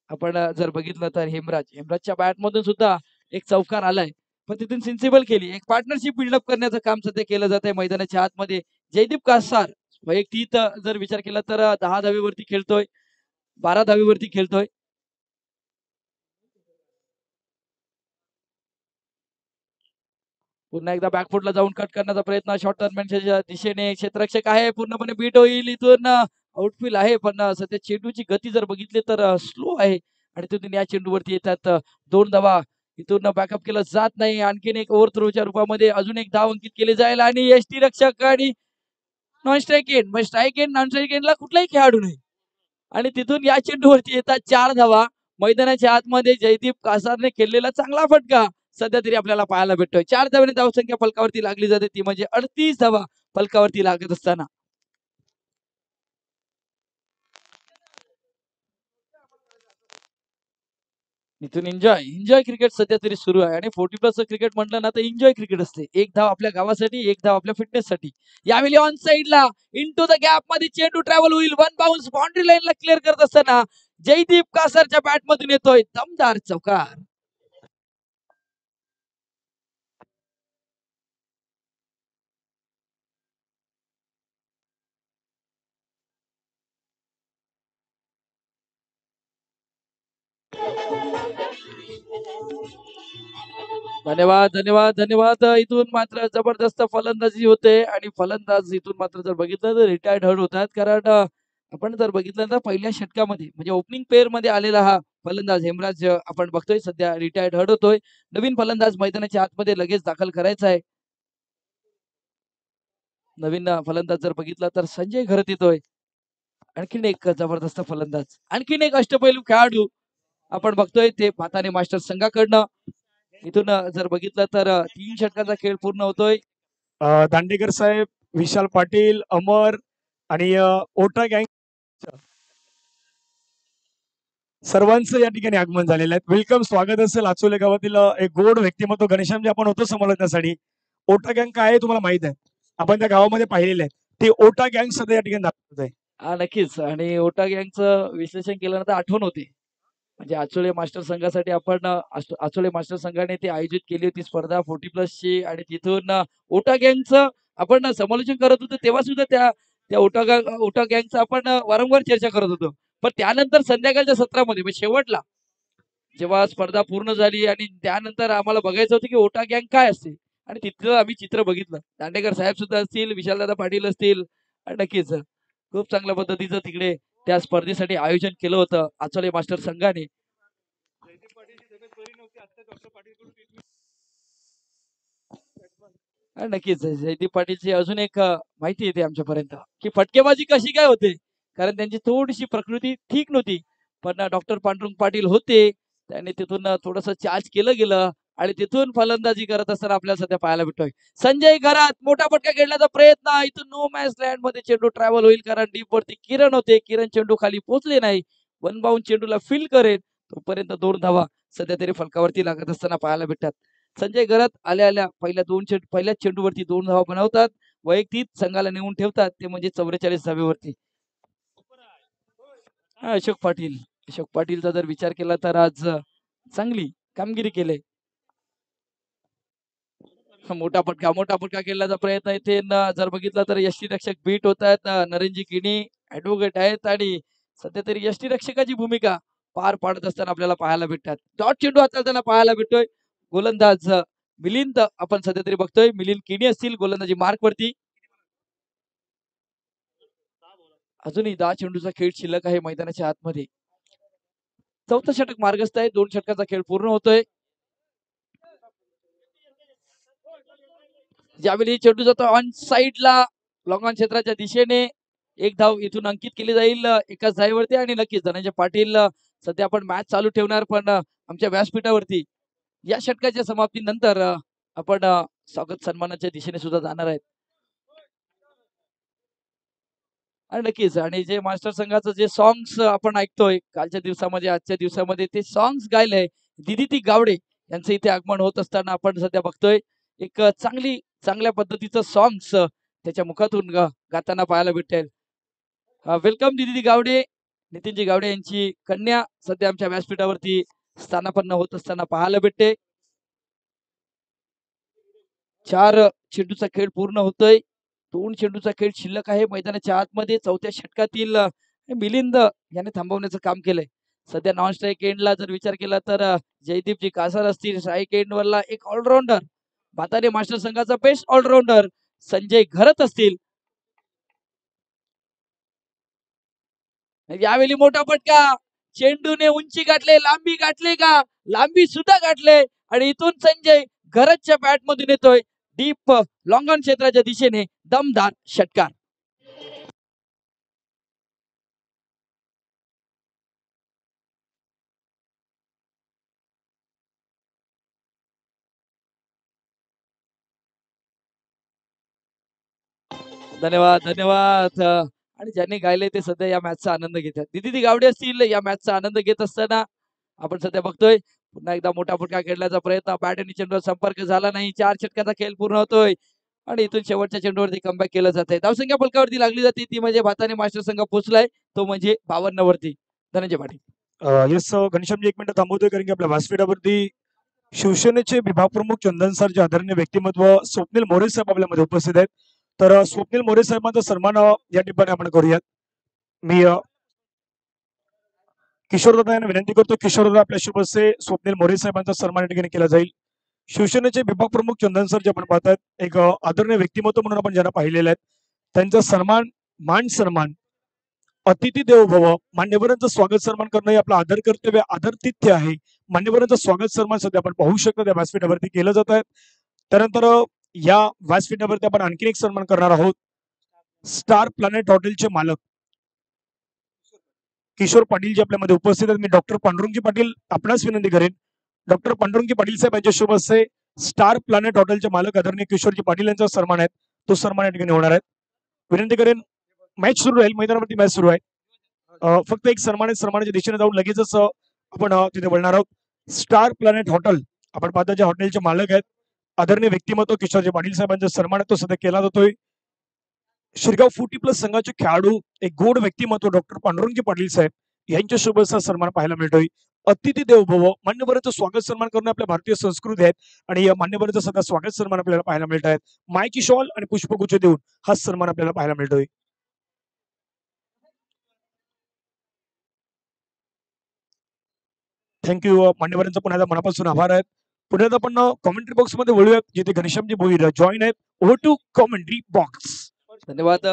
आपण जर बघितलं तर हेमराजच्या बॅट मधून सुद्धा एक चौकार आलाय पण तिथून सेन्सिबल केली. एक पार्टनरशिप बिल्डअप करण्याचं काम सध्या केलं जात आहे मैदानाच्या आतमध्ये. जयदीप कासार वैयक्तिक जर विचार केला तर 10 धावेवरती खेळतोय, 12 धावेवरती खेळतोय. पुन्हा एकदा बॅकफुटला जाऊन कट करण्याचा प्रयत्न शॉर्ट टर्नमेंटच्या दिशेने. क्षेत्ररक्षक आहे, पूर्णपणे बीट होईल. इथून आउटफील आहे पण सध्या चेंडूची गती जर बघितली तर स्लो आहे आणि तिथून या चेंडूवरती येतात 2 धावा. इथून बॅकअप केलं जात नाही. आणखीन एक ओव्हर थ्रोच्या रूपामध्ये अजून एक धाव अंकित केली जाईल आणि यष्टी रक्षक आणि नॉन स्ट्राईक एंड. मग स्ट्राईक एंड नॉन स्ट्राईक एंडला कुठलाही खेळाडू नाही आणि तिथून या चेंडूवरती येतात 4 धावा. मैदानाच्या आतमध्ये जयदीप कासारने खेळलेला चांगला फटका सध्या तरी आपल्याला पाहायला भेटतोय. 4 धावांनी धावसंख्या फलकावरती लागली जाते ती म्हणजे 38 धावा फलकावरती लागत असताना. इथून एन्जॉय क्रिकेट सध्या तरी सुरू आहे आणि 40+ क्रिकेट म्हटलं ना तर एन्जॉय क्रिकेट असते. एक धाव आपल्या गावासाठी, एक धाव आपल्या फिटनेससाठी. यावेळी ऑन साइडला इनटू द गॅप मध्ये चेंडू ट्रॅव्हल होईल. वन बाउन्स बाउंड्री लाईनला क्लिअर करत असताना जयदीप कासरच्या बॅट मधून येतोय दमदार चौकार. धन्यवाद धन्यवाद धन्यवाद. इथून मात्र जबरदस्त फलंदाजी होते आणि फलंदाज इथून मात्र जर बघितलं तर रिटायर्ड हर्ड होतात. कारण आपण जर बघितलं तर पहिल्या षटकामध्ये म्हणजे ओपनिंग पेअर मध्ये आलेला हा फलंदाज हेमराज आपण बघतोय सध्या रिटायर्ड हर्ड होतोय. नवीन फलंदाज मैदानाच्या आतमध्ये लगेच दाखल करायचा आहे. नवीन फलंदाज जर बघितला तर संजय घरत येतोय. आणखीन एक जबरदस्त फलंदाज, आणखीन एक अष्टपैलू खेळाडू आपण बघतोय ते भाताने मास्टर संघाकडनं. इथून जर बघितलं तर 3 षटकांचा खेळ पूर्ण होतोय. दांडेकर साहेब, विशाल पाटील, अमर आणि ओटा गँग सर्वांचं या ठिकाणी आगमन झालेलं आहे. वेलकम, स्वागत असेल आचोले गावातील एक गोड व्यक्तिमत्व घनश्यामजी आपण होतो समालोचनासाठी. ओटा गँग काय आहे तुम्हाला माहित आहे, आपण त्या गावामध्ये पाहिलेलं आहे. ते ओटा गँग सध्या या ठिकाणी दाखवत आहे. हा नक्कीच. आणि ओटा गँगचं विश्लेषण केल्यानंतर आठवण होते म्हणजे आचोळे मास्टर संघासाठी आपण आचोळे मास्टर संघाने ती आयोजित केली होती स्पर्धा 40+ ची. आणि तिथून ओटा गँगचं आपण समालोचन करत होतो तेव्हा सुद्धा त्या त्या ओटा गँगचं आपण वारंवार चर्चा करत होतो. पण त्यानंतर संध्याकाळच्या सत्रामध्ये म्हणजे शेवटला जेव्हा स्पर्धा पूर्ण झाली आणि त्यानंतर आम्हाला बघायचं होतं की ओटा गँग काय असते आणि तिथलं आम्ही चित्र बघितलं. दांडेकर साहेब सुद्धा असतील, विशालदादा पाटील असतील. आणि नक्कीच खूप चांगल्या पद्धतीचं तिकडे त्या स्पर्धेसाठी आयोजन केलं होतं आचोले मास्टर संघाने. नक्कीच जयदीप पाटीलची अजून एक माहिती येते आमच्यापर्यंत की फटकेबाजी कशी काय होते. कारण त्यांची थोडीशी प्रकृती ठीक नव्हती. पण डॉक्टर पांडुरंग पाटील होते, त्याने तिथून थोडस चार्ज केलं गेलं आणि तिथून फलंदाजी करत असताना आपल्याला सध्या पाहायला भेटतोय संजय घरात मोठा फटका खेळण्याचा प्रयत्न. इथून नो मॅच लँड मध्ये चेंडू ट्रॅव्हल होईल कारण डीप वरती किरण होते. किरण चेंडू खाली पोहोचले नाही. वन बाउंड चेंडूला फील करेल तोपर्यंत 2 धावा सध्या तरी फलकावरती लागत असताना पाहायला भेटतात. संजय घरात आल्या आल्या पहिल्या चेंडूवरती 2 धावा बनवतात. वैयक्तिक संघाला नेऊन ठेवतात ते म्हणजे 44 धावेवरती. अशोक पाटीलचा जर विचार केला तर आज चांगली कामगिरी केली. मोठा फटका खेळण्याचा प्रयत्न इथे जर बघितला तर यष्टीरक्षक बीट होत आहेत. नरेंजी गिणी ऍडव्होकेट आहेत आणि सध्या तरी यष्टीरक्षकाची भूमिका पार पाडत असताना आपल्याला पाहायला भेटतात. डॉट चेंडू हाताळताना पाहायला भेटतोय. गोलंदाज मिलिंद आपण सध्या तरी बघतोय मिलिंद किणी असतील गोलंदाजी मार्क वरती. अजूनही 10 चेंडूचा खेळ शिल्लक आहे मैदानाच्या आतमध्ये. 4थं षटक मार्गस्थ आहे. 2 षटकाचा खेळ पूर्ण होतोय. ज्यावेळी चेंडू जातो ऑन साईडला लॉंग ऑन क्षेत्राच्या दिशेने एक धाव इथून अंकित केली जाईल एकाच धावेवरती. आणि नक्कीच धनंजय पाटील सध्या आपण मॅच चालू ठेवणार पण आमच्या व्यासपीठावरती या षटकाच्या समाप्तीनंतर आपण स्वागत सन्मानाच्या दिशेने सुद्धा जाणार आहेत. आणि नक्कीच आणि जे मास्टर संघाचं जे सॉंग्स आपण ऐकतोय कालच्या दिवसामध्ये आजच्या दिवसामध्ये ते सॉंग्स गायलंय दिदिती गावडे यांचं इथे आगमन होत असताना आपण सध्या बघतोय. एक चांगल्या पद्धतीचं सॉंग्स त्याच्या मुखातून गाताना पाहायला भेटेल. वेलकम दिदिती गावडे. नितीनजी गावडे यांची कन्या सध्या आमच्या व्यासपीठावरती स्थानापन्न होत असताना पाहायला भेटते. 4 चेंडूचा खेळ पूर्ण होतोय. 2 चेंडूचा खेळ शिल्लक आहे मैदानाच्या आतमध्ये. 4थ्या षटकातील मिलिंद याने थांबवण्याचं काम केलंय. सध्या नॉन स्ट्राईक एंडला जर विचार केला तर जयदीपजी कासार असतील. स्ट्राईक एंडवरला एक ऑलराऊंडर भाताने मास्टर संघाचा बेस्ट ऑलराऊंडर संजय घरत असतील. यावेळी मोठा फटका, चेंडूने उंची गाठले, लांबी गाठले का, लांबी सुद्धा गाठले आणि इथून संजय घरतच्या बॅट मधून येतोय डीप लॉंग ऑन क्षेत्राच्या दिशेने दमदार षटकार. धन्यवाद धन्यवाद. आणि ज्यांनी गायले ते सध्या या मॅचचा आनंद घेतात. दिदी गावडे असतील या मॅचचा आनंद घेत असताना आपण सध्या बघतोय पुन्हा एकदा मोठा फटका खेळण्याचा प्रयत्न. बॅट आणि चेंडूवर संपर्क झाला नाही. 4 षटकाचा खेळ पूर्ण होतोय आणि इथून शेवटच्या चेंडूवरती कमबॅक केलं जात आहे. धावसंख्या फलकावरती लागली जाते ती म्हणजे भाताने मास्टर संघ पोहोचलाय तो म्हणजे 52 वरती. धनंजय पाटील. येस घनश्यामजी, 1 मिनिट थांबवतोय कारण की आपल्या व्यासपीठावरती शिवसेनेचे विभाग प्रमुख चंदन सरचे आदरणीय व्यक्तिमत्व स्वप्नील मोरे साहेब आपल्यामध्ये उपस्थित आहेत. तर स्वप्नील मोरे साहेबांचा सन्मान या ठिकाणी आपण करूयात. मी किशोरदादा यांना विनंती करतो, किशोरदादा आपल्या शुभ हस्ते स्वप्नील मोरे साहेबांचा सन्मान या ठिकाणी केला जाईल. शिवसेनेचे विभाग प्रमुख चंदन सर जे आपण पाहतात, एक आदरणीय व्यक्तिमत्व म्हणून आपण ज्यांना पाहिलेलं आहे, त्यांचा सन्मान, मान सन्मान, अतिथी देवो भव, मान्यवरांचं स्वागत सन्मान करणं हे आपलं आदर कर्तव्य, आदरातिथ्य आहे. मान्यवरांचं स्वागत सन्मान सध्या आपण पाहू शकतो त्या व्यासपीठावरती केलं जात आहे. त्यानंतर या व्यासपीठावरती आपण आणखी एक सन्मान करणार आहोत. स्टार प्लॅनेट हॉटेलचे मालक किशोर पाटील जे आपल्यामध्ये उपस्थित आहेत. मी डॉक्टर पांडुरंगजी पाटील आपणास विनंती करेन, डॉक्टर पांडुरंगजी पाटील साहेब यांच्या शुभ हस्ते स्टार प्लॅनेट हॉटेलचे मालक आदरणीय किशोरजी पाटील यांचा सन्मान आहे, तो सन्मान या ठिकाणी होणार आहे. विनंती करेन, मॅच सुरू राहील, मैदानावरती मॅच सुरू आहे. फक्त एक सन्मानाच्या दिशेने जाऊन लगेचच आपण तिथे वळणार आहोत. स्टार प्लॅनेट हॉटेल आपण पाहता ज्या हॉटेलचे मालक आहेत, आदरणीय व्यक्तिमत्व किशोरजी पाटील साहेबांचा सन्मान आहे, तो सध्या केला जातोय. शिरगाव 40+ संघाचे खेळाडू, एक गोड व्यक्तिमत्व डॉक्टर पांडुरंगजी पाटील साहेब यांच्या शुभेच्छा सन्मान पाहायला मिळतोय. अतिथी देवो भव, मान्यवरांचं स्वागत सन्मान करणं आपल्या भारतीय संस्कृती आहेत आणि या मान्यवरांचं सध्या स्वागत सन्मान आपल्याला पाहायला मिळत आहेत. मायची शॉल आणि पुष्पगुच्छ देऊन हा सन्मान आपल्याला पाहायला मिळतोय. थँक्यू. मान्यवरांचा पुन्हा मनापासून आभार आहेत. पुण्यात आपण कॉमेंट्री बॉक्स मध्ये वळूयात, जिथे घनश्यामजी भोईर जॉईन आहेत. Over to commentary box. धन्यवाद.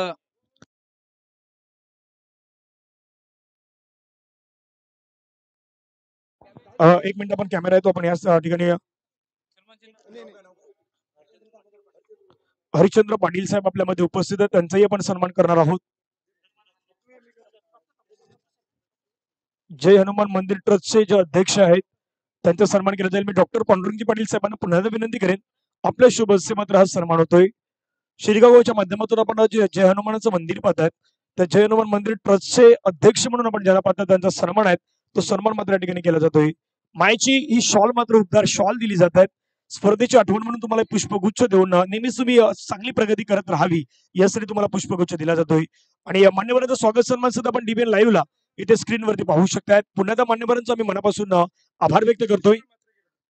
एक मिनिट, आपण कॅमेरा आहे तो आपण या ठिकाणी हरिश्चंद्र पाटील साहेब आपल्यामध्ये उपस्थित आहेत, त्यांचाही आपण सन्मान करणार आहोत. जय हनुमान मंदिर ट्रस्टचे जे अध्यक्ष आहेत त्यांचा सन्मान केला जाईल. मी डॉक्टर पांडुरंगजी पाटील साहेबांना पुन्हा विनंती करेन, आपल्या शुभ हस्ते मात्र हा सन्मान होतोय. शिरगावच्या माध्यमातून आपण जे जय हनुमानाचं मंदिर पाहतात, त्या जय हनुमान मंदिर ट्रस्टचे अध्यक्ष म्हणून आपण ज्याला पाहतात त्यांचा सन्मान आहे, तो सन्मान मात्र या ठिकाणी केला जातोय. मायची ही शॉल मात्र उबदार शॉल दिली जात आहेत. स्पर्धेची आठवण म्हणून तुम्हाला पुष्पगुच्छ देऊन नेहमीच तुम्ही चांगली प्रगती करत राहावी यासाठी तुम्हाला पुष्पगुच्छ दिला जातोय. आणि या मान्यवरांचा स्वागत सन्मान सुद्धा आपण डीबीएन लाईव्हला इथे स्क्रीनवरती पाहू शकतायत. पुन्हा त्या मान्यवरांचा आम्ही मनापासून आभार व्यक्त करतोय.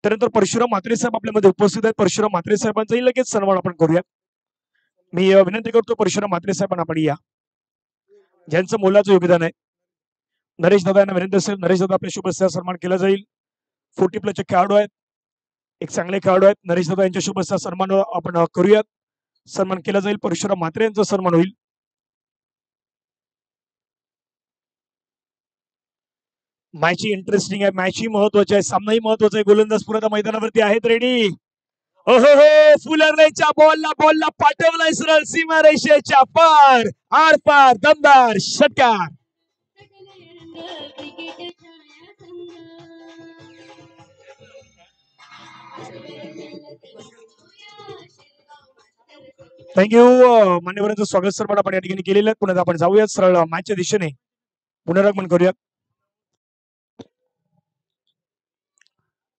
त्यानंतर परशुराम म्हात्रे साहेब आपल्यामध्ये उपस्थित आहेत. परशुराम म्हात्रे साहेबांचाही लगेच सन्मान आपण करूया. मी विनंती करतो परशुराम म्हात्रे साहेबांना आपण या, ज्यांचं मोलाचं योगदान आहे. नरेश दादा यांना विनंती असेल, नरेश दादा आपल्या शुभ हस्ते सन्मान केला जाईल. 40+ खेळाडू आहेत, एक चांगले खेळाडू आहेत. नरेश दादा यांच्या शुभ हस्ते सन्मान आपण करूयात, सन्मान केला जाईल. परशुराम म्हात्रे यांचा सन्मान होईल. मॅच इंटरेस्टिंग आहे, मॅच ही महत्वाची आहे, सामनाही महत्वाचा आहे. गोलंदाज पुन्हा मैदानावरती आहेत रेडी. ओहो हो, फुलरच्या बॉलला पाठवलाय सरळ सीमारेषेच्या पार, आर पार, दमदार षटकार. थँक्यू. मान्यवरांचं स्वागत सन्मान आपण या ठिकाणी केलेलं आहे. पुन्हा आपण जाऊयात सरळ मॅचच्या दिशेने, पुनरागमन करूयात.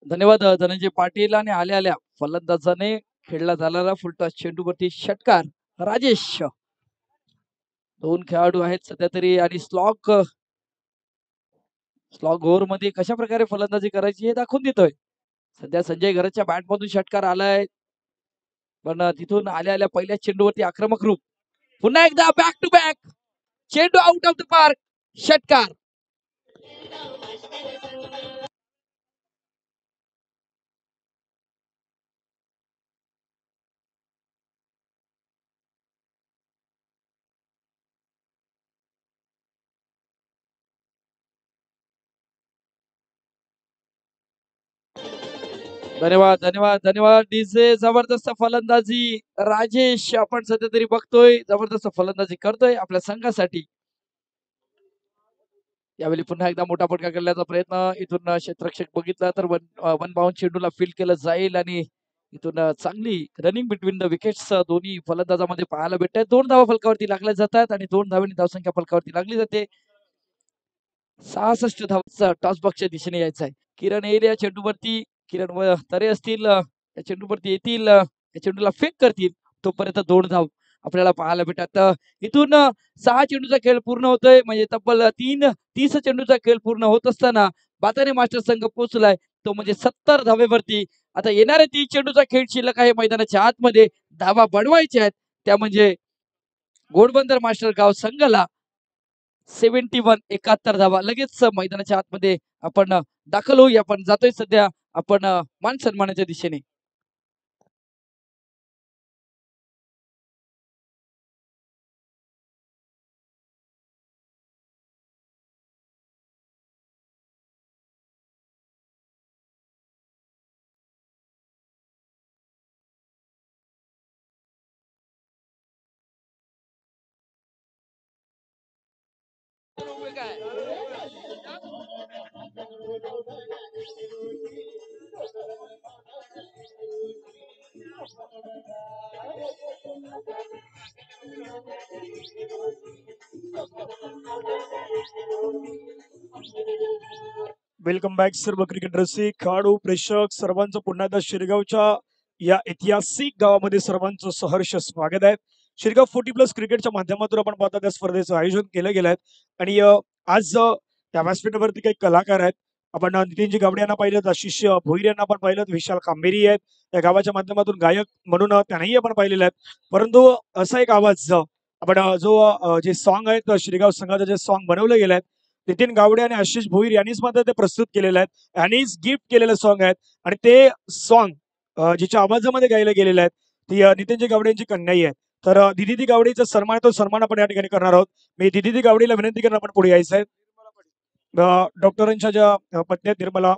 धन्यवाद धनंजय पाटील. आणि आल्या फलंदाजाने खेळला झालेला फुलटॉस चेंडूवरती षटकार राजेश. 2 खेळाडू आहेत सध्या तरी, आणि स्लॉग ओव्हर मध्ये कशा प्रकारे फलंदाजी करायची हे दाखवून देतोय. सध्या संजय घरच्या बॅट मधून षटकार आलाय, पण तिथून आल्या पहिल्या चेंडूवरती आक्रमक रूप. पुन्हा एकदा बॅक टू बॅक चेंडू आउट ऑफ द पार्क, षटकार. धन्यवाद धन्यवाद धन्यवाद डीजे. जबरदस्त फलंदाजी राजेश आपण सध्या तरी बघतोय, जबरदस्त फलंदाजी करतोय आपल्या संघासाठी. यावेळी पुन्हा एकदा मोठा फटका करण्याचा प्रयत्न. इथून क्षेत्ररक्षक बघितला तर वन बाउंड चेंडूला फील्ड केलं जाईल, आणि इथून चांगली रनिंग बिटवीन द विकेट्स दोन्ही फलंदाजामध्ये पाहायला भेटत आहेत. 2 धावा फलकावरती लागल्या जातात आणि 2 धावांनी धावसंख्या फलकावरती लागली जाते. 66 धावांचा टॉस बॉक्सच्या दिशेने यायचा आहे. किरण येईल या चेंडूवरती, किरण व तरे असतील या चेंडूवरती येतील, या चेंडूला फेक करतील, तोपर्यंत 2 धाव आपल्याला पाहायला भेटतात. इथून 6 चेंडूचा खेळ पूर्ण होतोय, म्हणजे तब्बल 30 चेंडूचा खेळ पूर्ण होत असताना बाताने मास्टर संघ पोहोचलाय, तो म्हणजे 70 धावेवरती. आता येणाऱ्या 30 चेंडूचा खेळ शिल्लक आहे मैदानाच्या आतमध्ये. धावा बनवायच्या आहेत, त्या म्हणजे घोडबंदर मास्टर गाव संघाला 71 71 धावा. लगेच मैदानाच्या आतमध्ये आपण दाखल होऊया. आपण जातोय सध्या आपण मान सन्मानाच्या दिशेने. वेलकम बॅक सर्व क्रिकेट रसिक खेळाडू प्रेक्षक सर्वांचं पुन्हा एकदा शिरगावच्या या ऐतिहासिक गावामध्ये सर्वांचं सहर्ष स्वागत आहे. शिरगाव 40+ क्रिकेटच्या माध्यमातून आपण पाहता त्या स्पर्धेचं आयोजन केलं गेलं आहे. आणि आज त्या व्यासपीठावरती काही कलाकार आहेत. आपण नितीनजी गावडे यांना पाहिलं, आशिष भोईर यांना आपण पाहिलं, विशाल कांबेरी आहेत या गावाच्या माध्यमातून गायक म्हणून त्यांनाही आपण पाहिलेलं आहे. परंतु असा एक आवाज आपण जो जे सॉन्ग आहेत शिरगाव संघाचं जे सॉन्ग बनवलं गेलं आहे नितीन गावडे आणि आशिष भोईर यांनीच मात्र ते प्रस्तुत केलेले आहेत, यांनीच गिफ्ट केलेले सॉन्ग आहेत. आणि ते सॉन्ग जिच्या आवाजामध्ये गायले गेलेले आहेत ती नितीनजी गावडे यांची कन्याई आहे. तर दिदी गावडेचा सन्मान तो सन्मान आपण या ठिकाणी करणार आहोत. मी दिदी गावडेला विनंती करणार आपण पुढे यायचं आहे. डॉक्टरांच्या ज्या पत्नी आहेत निर्मला,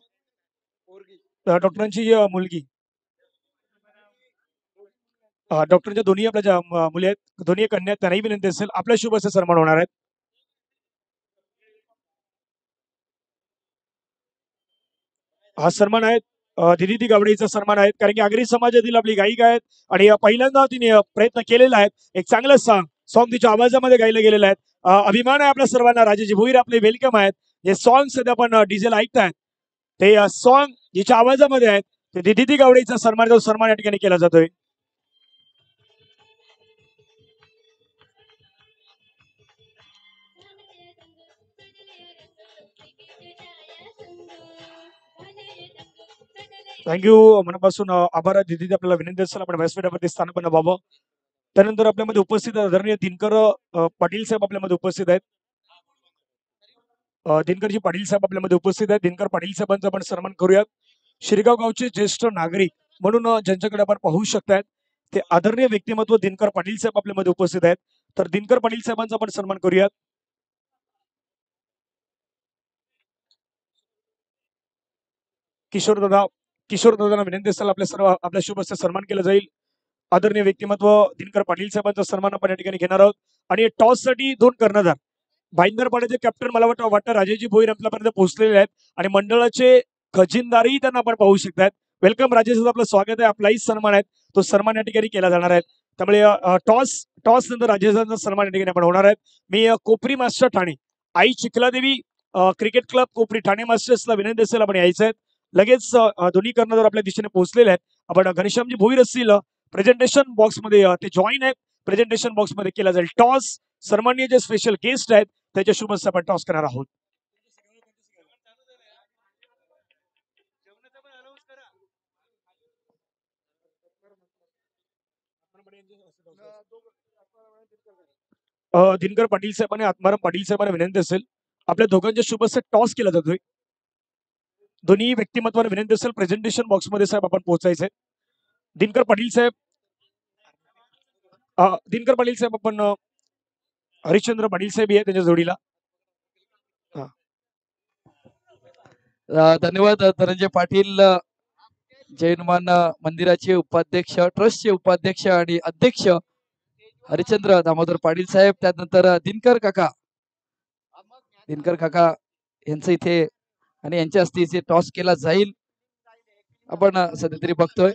डॉक्टरांची मुलगी, डॉक्टरच्या दोन्ही आपल्या ज्या मुली आहेत दोन्ही कन्या आहेत त्यांनाही विनंती असेल आपल्या शुभ असे सन्मान होणार आहेत. हा सन्मान आहे दिदी गावडेचा सन्मान आहे, कारण की आगरी समाजातील आपली गायिका आहेत आणि पहिल्यांदा तिने प्रयत्न केलेला आहे. एक चांगलं सॉन्ग तिच्या आवाजामध्ये गायलं गेलेलं आहे. अभिमान आहे आपल्या सर्वांना. राजेजी भोईर आपले वेलकम आहेत. जे सॉन्ग सध्या आपण डीजेला ऐकतायत ते सॉन्ग जिच्या आवाजामध्ये आहेत ते दिदी गावडेचा सन्मान या ठिकाणी केला जातोय. थँक्यू मनापासून आभार आहे दिदी. आपल्याला विनंती असेल आपण व्यासपीठावरती स्थानपन्न व्हावं. त्यानंतर आपल्यामध्ये उपस्थित आदरणीय दिनकर पाटील साहेब आपल्यामध्ये उपस्थित आहेत. दिनकरजी पाटील साहेब आपल्यामध्ये उपस्थित आहेत. दिनकर पाटील साहेबांचा आपण सन्मान करूयात. शिरगाव गावचे ज्येष्ठ नागरिक म्हणून ज्यांच्याकडे आपण पाहू शकतात ते आदरणीय व्यक्तिमत्व दिनकर पाटील साहेब आपल्यामध्ये उपस्थित आहेत. तर दिनकर पाटील साहेबांचा आपण सन्मान करूयात. किशोर दादांना विनंती असेल आपल्या सर्व आपल्या शुभ हस्ते सन्मान केलं जाईल. आदरणीय व्यक्तिमत्व दिनकर पाटील साहेबांचा सन्मान आपण या ठिकाणी घेणार आहोत. आणि टॉस साठी 2 कर्णधार भाईंदरपाड्याचे कॅप्टन मला वाटतं राजेजी भोईर आपल्यापर्यंत पोहोचलेले आहेत आणि मंडळाचे खजिनदारही त्यांना आपण पाहू शकतात. वेलकम राजेश, आपलं स्वागत आहे. आपलाही सन्मान आहे तो सन्मान या ठिकाणी केला जाणार आहे. त्यामुळे टॉस नंतर राजेशांचा सन्मान या ठिकाणी आपण होणार आहे. मी कोपरी मास्टर ठाणे आई चिखलादेवी क्रिकेट क्लब कोपरी ठाणे मास्टर्सला विनंती असेल आपण यायचं आहे. लगेच दोन्ही कर्णधार आपल्या दिशेने पोहोचलेले आहेत. आपण घनश्यामजी भोईर असतील प्रेझेंटेशन बॉक्समध्ये ते जॉईन आहेत. प्रेझेंटेशन बॉक्समध्ये केला जाईल टॉस. सन्माननीय जे स्पेशल गेस्ट आहेत त्याच्या शुभ हस्ते आपण टॉस करणार आहोत. दिनकर पाटील साहेब आणि आत्माराम पाटील साहेबांना विनंती असेल आपल्या दोघांच्या शुभ हस्ते टॉस केला जातोय. दोन्ही व्यक्तिमत्वाला विनंती असेल प्रेझेंटेशन बॉक्समध्ये साहेब आपण पोहोचायचंय. दिनकर पाटील साहेब आपण हरिश्चंद्र पाटील साहेब आहे त्याच्या जोडीला. धन्यवाद धनंजय पाटील, जैनमान मंदिराचे उपाध्यक्ष, ट्रस्टचे उपाध्यक्ष आणि अध्यक्ष हरिश्चंद्र दामोदर पाटील साहेब. त्यानंतर दिनकर काका यांचं इथे आणि यांच्या हस्ते इथे टॉस केला जाईल. आपण सध्या तरी बघतोय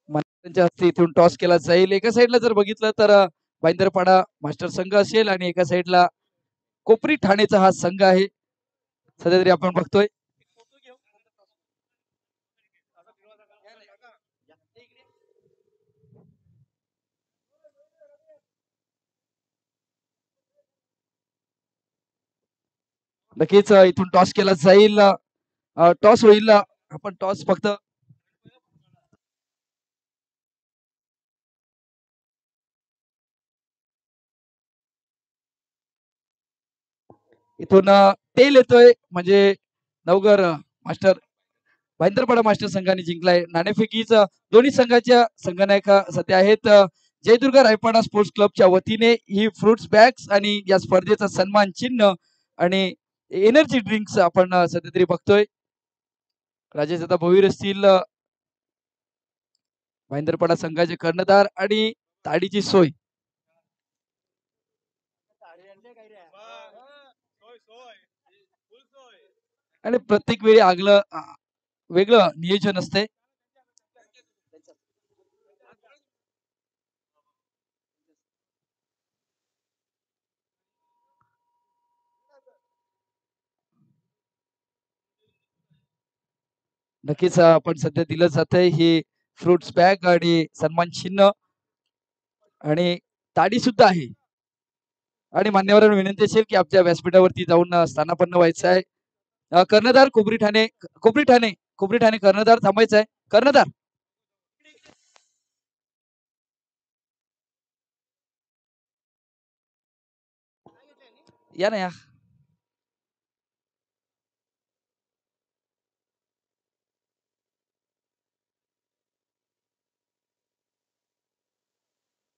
त्यांच्या हस्ते इथून टॉस केला जाईल. एका साईडला जर बघितलं तर भाईंदरपाडा मास्टर संघ असेल आणि एका साईडला कोपरी ठाणेचा हा संघ आहे. सध्या तरी आपण बघतोय नक्कीच इथून टॉस केला जाईल. टॉस होईल. आपण टॉस फक्त इथून तेल येतोय म्हणजे नवगर मास्टर भाईंदरपाडा मास्टर संघाने जिंकलाय. नाणेफेकीच दोन्ही संघाच्या संघनायका सध्या आहेत. जयदुर्गा रायपाडा स्पोर्ट्स क्लबच्या वतीने ही फ्रुट्स बॅग्स आणि या स्पर्धेचा सन्मान चिन्ह आणि एनर्जी ड्रिंक्स आपण सध्या तरी बघतोय. राजेश आता भोईर असतील, भाईंदरपाडा संघाचे कर्णधार आणि ताडीची सोय. आणि प्रत्येक वेळी आगलं वेगळं नियोजन असते. नक्कीच आपण सध्या दिलं जातंय ही फ्रुट्स बॅग आणि सन्मान चिन्ह आणि ताडी सुद्धा आहे. आणि मान्यवरांना विनंती असेल की आपल्या व्यासपीठावरती जाऊन स्थानापन्न व्हायचं आहे. कर्णधार कोपरी ठाणे कोपरी ठाणे कर्णधार थांबायचं आहे. कर्णधार या ना या.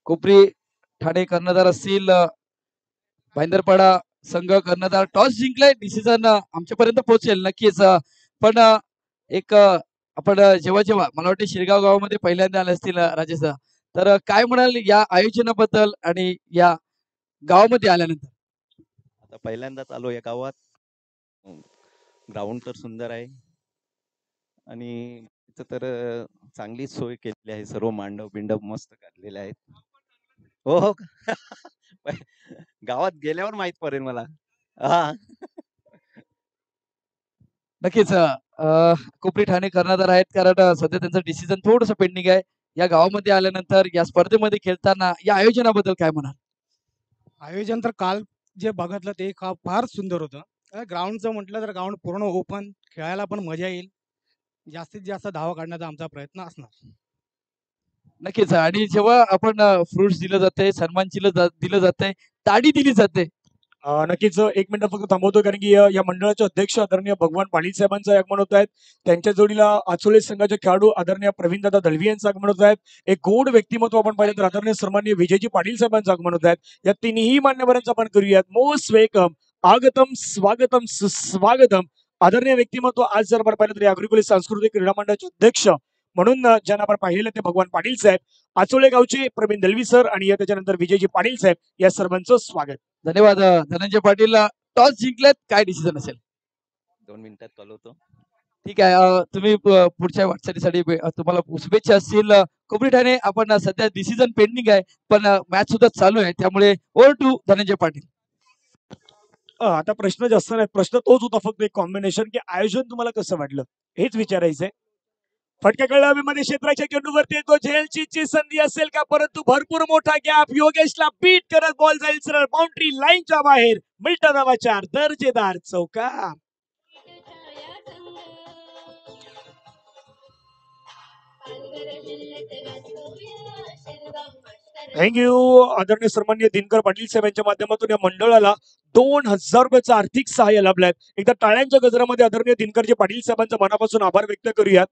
कोपरी ठाणे कर्णधार असतील. भाईंदरपाडा संघ कर्णधार टॉस जिंकलाय. डिसिजन आमच्यापर्यंत पोहोचेल नक्कीच. पण एक आपण जेव्हा जेव्हा मला वाटतं शिरगाव गावामध्ये पहिल्यांदा आले असतील राजेश, तर काय म्हणाल या आयोजनाबद्दल आणि या गावामध्ये आल्यानंतर? आता पहिल्यांदाच आलो या गावात. ग्राउंड तर सुंदर आहे आणि इथं तर चांगलीच सोय केलेली आहे. सर्व मांडव बिंडव मस्त काढलेले आहेत. हो हो गावात गेल्यावर माहित पडेल मला. हा नक्कीच कोपरी ठाणे कर्णधार आहेत कारण सध्या त्यांचं डिसिजन थोडंसं पेंडिंग आहे. या गावामध्ये आल्यानंतर या स्पर्धेमध्ये खेळताना या आयोजनाबद्दल काय म्हणाल? आयोजन तर काल जे बघितलं ते फार सुंदर होतं. ग्राउंडचं म्हटलं तर ग्राउंड पूर्ण ओपन, खेळायला पण मजा येईल. जास्तीत जास्त धावा काढण्याचा आमचा प्रयत्न असणार. नक्कीच आणि जेव्हा आपण फ्रुट्स दिलं जाते, सन्मान दिलं जाते, ताडी दिली जाते. नक्कीच एक मिनिट फक्त थांबवतो कारण की या मंडळाचे अध्यक्ष आदरणीय भगवान पाटील साहेबांचं आगमन होत आहेत. त्यांच्या जोडीला आचोले संघाचे खेळाडू आदरणीय प्रवीणदादा दळवी यांचं आगमन होत आहेत. एक गोड व्यक्तिमत्व आपण पाहिलं तर आदरणीय सन्माननीय विजयजी पाटील साहेबांचं आगमन होत आहेत. या तिन्ही मान्यवरांचं आपण करूयात. मोस्ट वेलकम, आगतम, स्वागतम, सुस्वागतम. आदरणीय व्यक्तिमत्व आज जर आपण पाहिलं तर अग्रिकुले सांस्कृतिक क्रीडा मंडळाचे अध्यक्ष म्हणून ज्यांना आपण पाहिलेलं ते भगवान पाटील साहेब, आचोले गावचे प्रवीण दलवी सर आणि त्याच्यानंतर विजयजी पाटील साहेब या सर्वांचं स्वागत. धन्यवाद धनंजय पाटील. टॉस जिंकलेत, काय डिसिजन असेल? 2 मिनिटात चालवतो. ठीक आहे. तुम्ही पुढच्या वाटचालीसाठी तुम्हाला शुभेच्छा असतील. कोपरी ठाणे आपण सध्या डिसिजन पेंडिंग आहे पण मॅच सुद्धा चालू आहे त्यामुळे ओव्हर टू धनंजय पाटील. आता प्रश्न जास्त नाही, प्रश्न तोच होता फक्त एक कॉम्बिनेशन की आयोजन तुम्हाला कसं वाटलं हेच विचारायचंय. फटका कळावीमध्ये क्षेत्राच्या चेंडूवरती येतो. झेलची संधी असेल का, परंतु भरपूर मोठा गॅप. योगेशला बीट करत बॉल जाईल सरळ बाउंड्री लाईनच्या बाहेर. मिल्टन नावाच्या दर्जेदार चौकार. थँक्यू आदरणीय सन्माननीय दिनकर पाटील साहेब यांच्या माध्यमातून या मंडळाला 2000 रुपयाचं आर्थिक सहाय्य लाभलंय. एकदा टाळ्यांच्या गजरामध्ये आदरणीय दिनकरजी पाटील साहेबांचा मनापासून आभार व्यक्त करूयात.